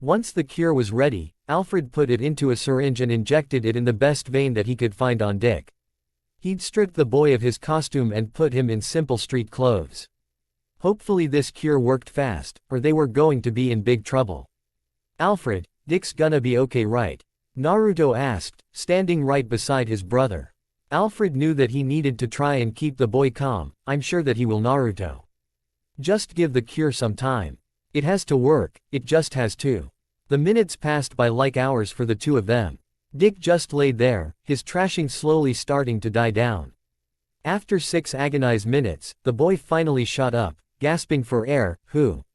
Once the cure was ready, Alfred put it into a syringe and injected it in the best vein that he could find on Dick. He'd stripped the boy of his costume and put him in simple street clothes. Hopefully this cure worked fast, or they were going to be in big trouble. "Alfred, Dick's gonna be okay, right?" Naruto asked, standing right beside his brother. Alfred knew that he needed to try and keep the boy calm. "I'm sure that he will, Naruto. Just give the cure some time. It has to work, it just has to." The minutes passed by like hours for the 2 of them. Dick just laid there, his trashing slowly starting to die down. After 6 agonized minutes, the boy finally shot up, gasping for air. "Who?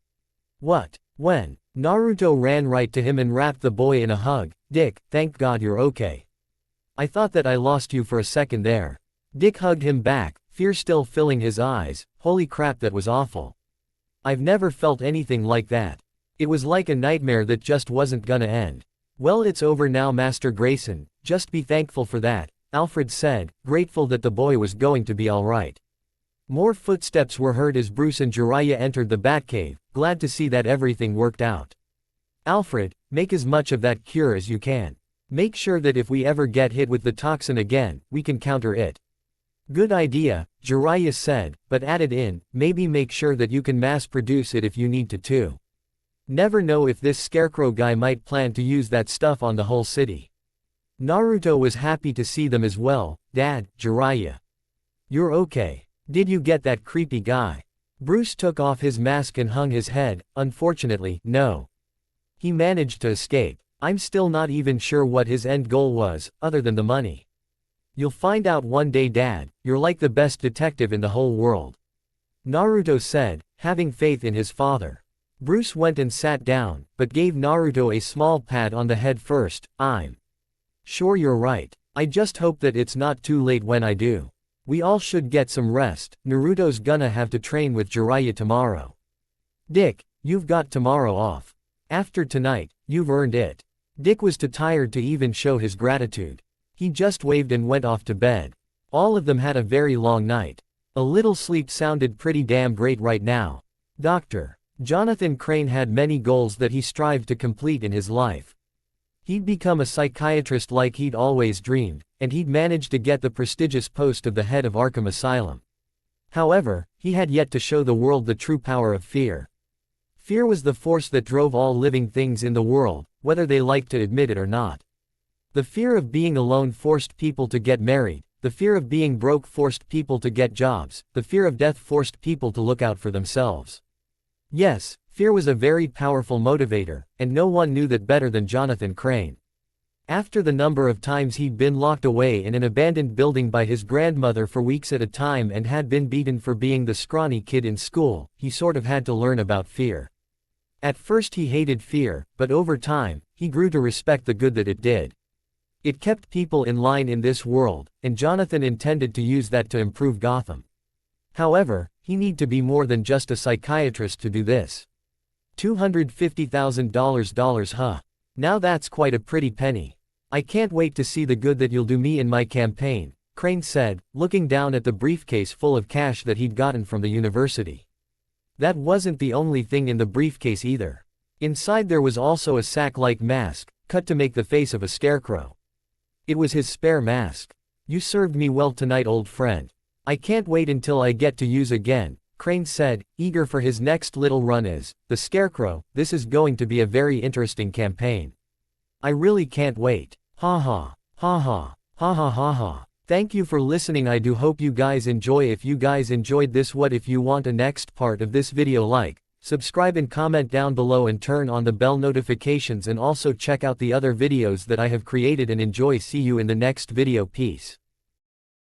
What? When?" Naruto ran right to him and wrapped the boy in a hug. "Dick, thank God you're okay. I thought that I lost you for a second there." Dick hugged him back, fear still filling his eyes. Holy crap, that was awful. I've never felt anything like that. It was like a nightmare that just wasn't gonna end. Well, it's over now, Master Grayson, just be thankful for that, Alfred said, grateful that the boy was going to be alright. More footsteps were heard as Bruce and Jiraiya entered the Batcave, glad to see that everything worked out. Alfred, make as much of that cure as you can. Make sure that if we ever get hit with the toxin again, we can counter it. Good idea, Jiraiya said, but added in, maybe make sure that you can mass produce it if you need to too. Never know if this scarecrow guy might plan to use that stuff on the whole city. Naruto was happy to see them as well. Dad, Jiraiya. You're okay. Did you get that creepy guy? Bruce took off his mask and hung his head. Unfortunately, no. He managed to escape. I'm still not even sure what his end goal was, other than the money. You'll find out one day, Dad. You're like the best detective in the whole world. Naruto said, having faith in his father. Bruce went and sat down, but gave Naruto a small pat on the head first. I'm sure you're right. I just hope that it's not too late when I do. We all should get some rest. Naruto's gonna have to train with Jiraiya tomorrow. Dick, you've got tomorrow off. After tonight, you've earned it. Dick was too tired to even show his gratitude. He just waved and went off to bed. All of them had a very long night. A little sleep sounded pretty damn great right now. Dr. Jonathan Crane had many goals that he strived to complete in his life. He'd become a psychiatrist like he'd always dreamed, and he'd managed to get the prestigious post of the head of Arkham Asylum. However, he had yet to show the world the true power of fear. Fear was the force that drove all living things in the world, whether they liked to admit it or not. The fear of being alone forced people to get married, the fear of being broke forced people to get jobs, the fear of death forced people to look out for themselves. Yes, fear was a very powerful motivator, and no one knew that better than Jonathan Crane. After the number of times he'd been locked away in an abandoned building by his grandmother for weeks at a time and had been beaten for being the scrawny kid in school, he sort of had to learn about fear. At first he hated fear, but over time, he grew to respect the good that it did. It kept people in line in this world, and Jonathan intended to use that to improve Gotham. However, he needed to be more than just a psychiatrist to do this. $250,000, huh? Now that's quite a pretty penny. I can't wait to see the good that you'll do me in my campaign, Crane said, looking down at the briefcase full of cash that he'd gotten from the university. That wasn't the only thing in the briefcase either. Inside there was also a sack-like mask, cut to make the face of a scarecrow. It was his spare mask. You served me well tonight, old friend. I can't wait until I get to use again, Crane said, eager for his next little run as the Scarecrow. This is going to be a very interesting campaign. I really can't wait. Ha ha. Ha ha. Ha ha ha ha. Thank you for listening. I do hope you guys enjoy. If you guys enjoyed this, what if you want a next part of this video, like, subscribe and comment down below and turn on the bell notifications, and also check out the other videos that I have created and enjoy. See you in the next video. Peace.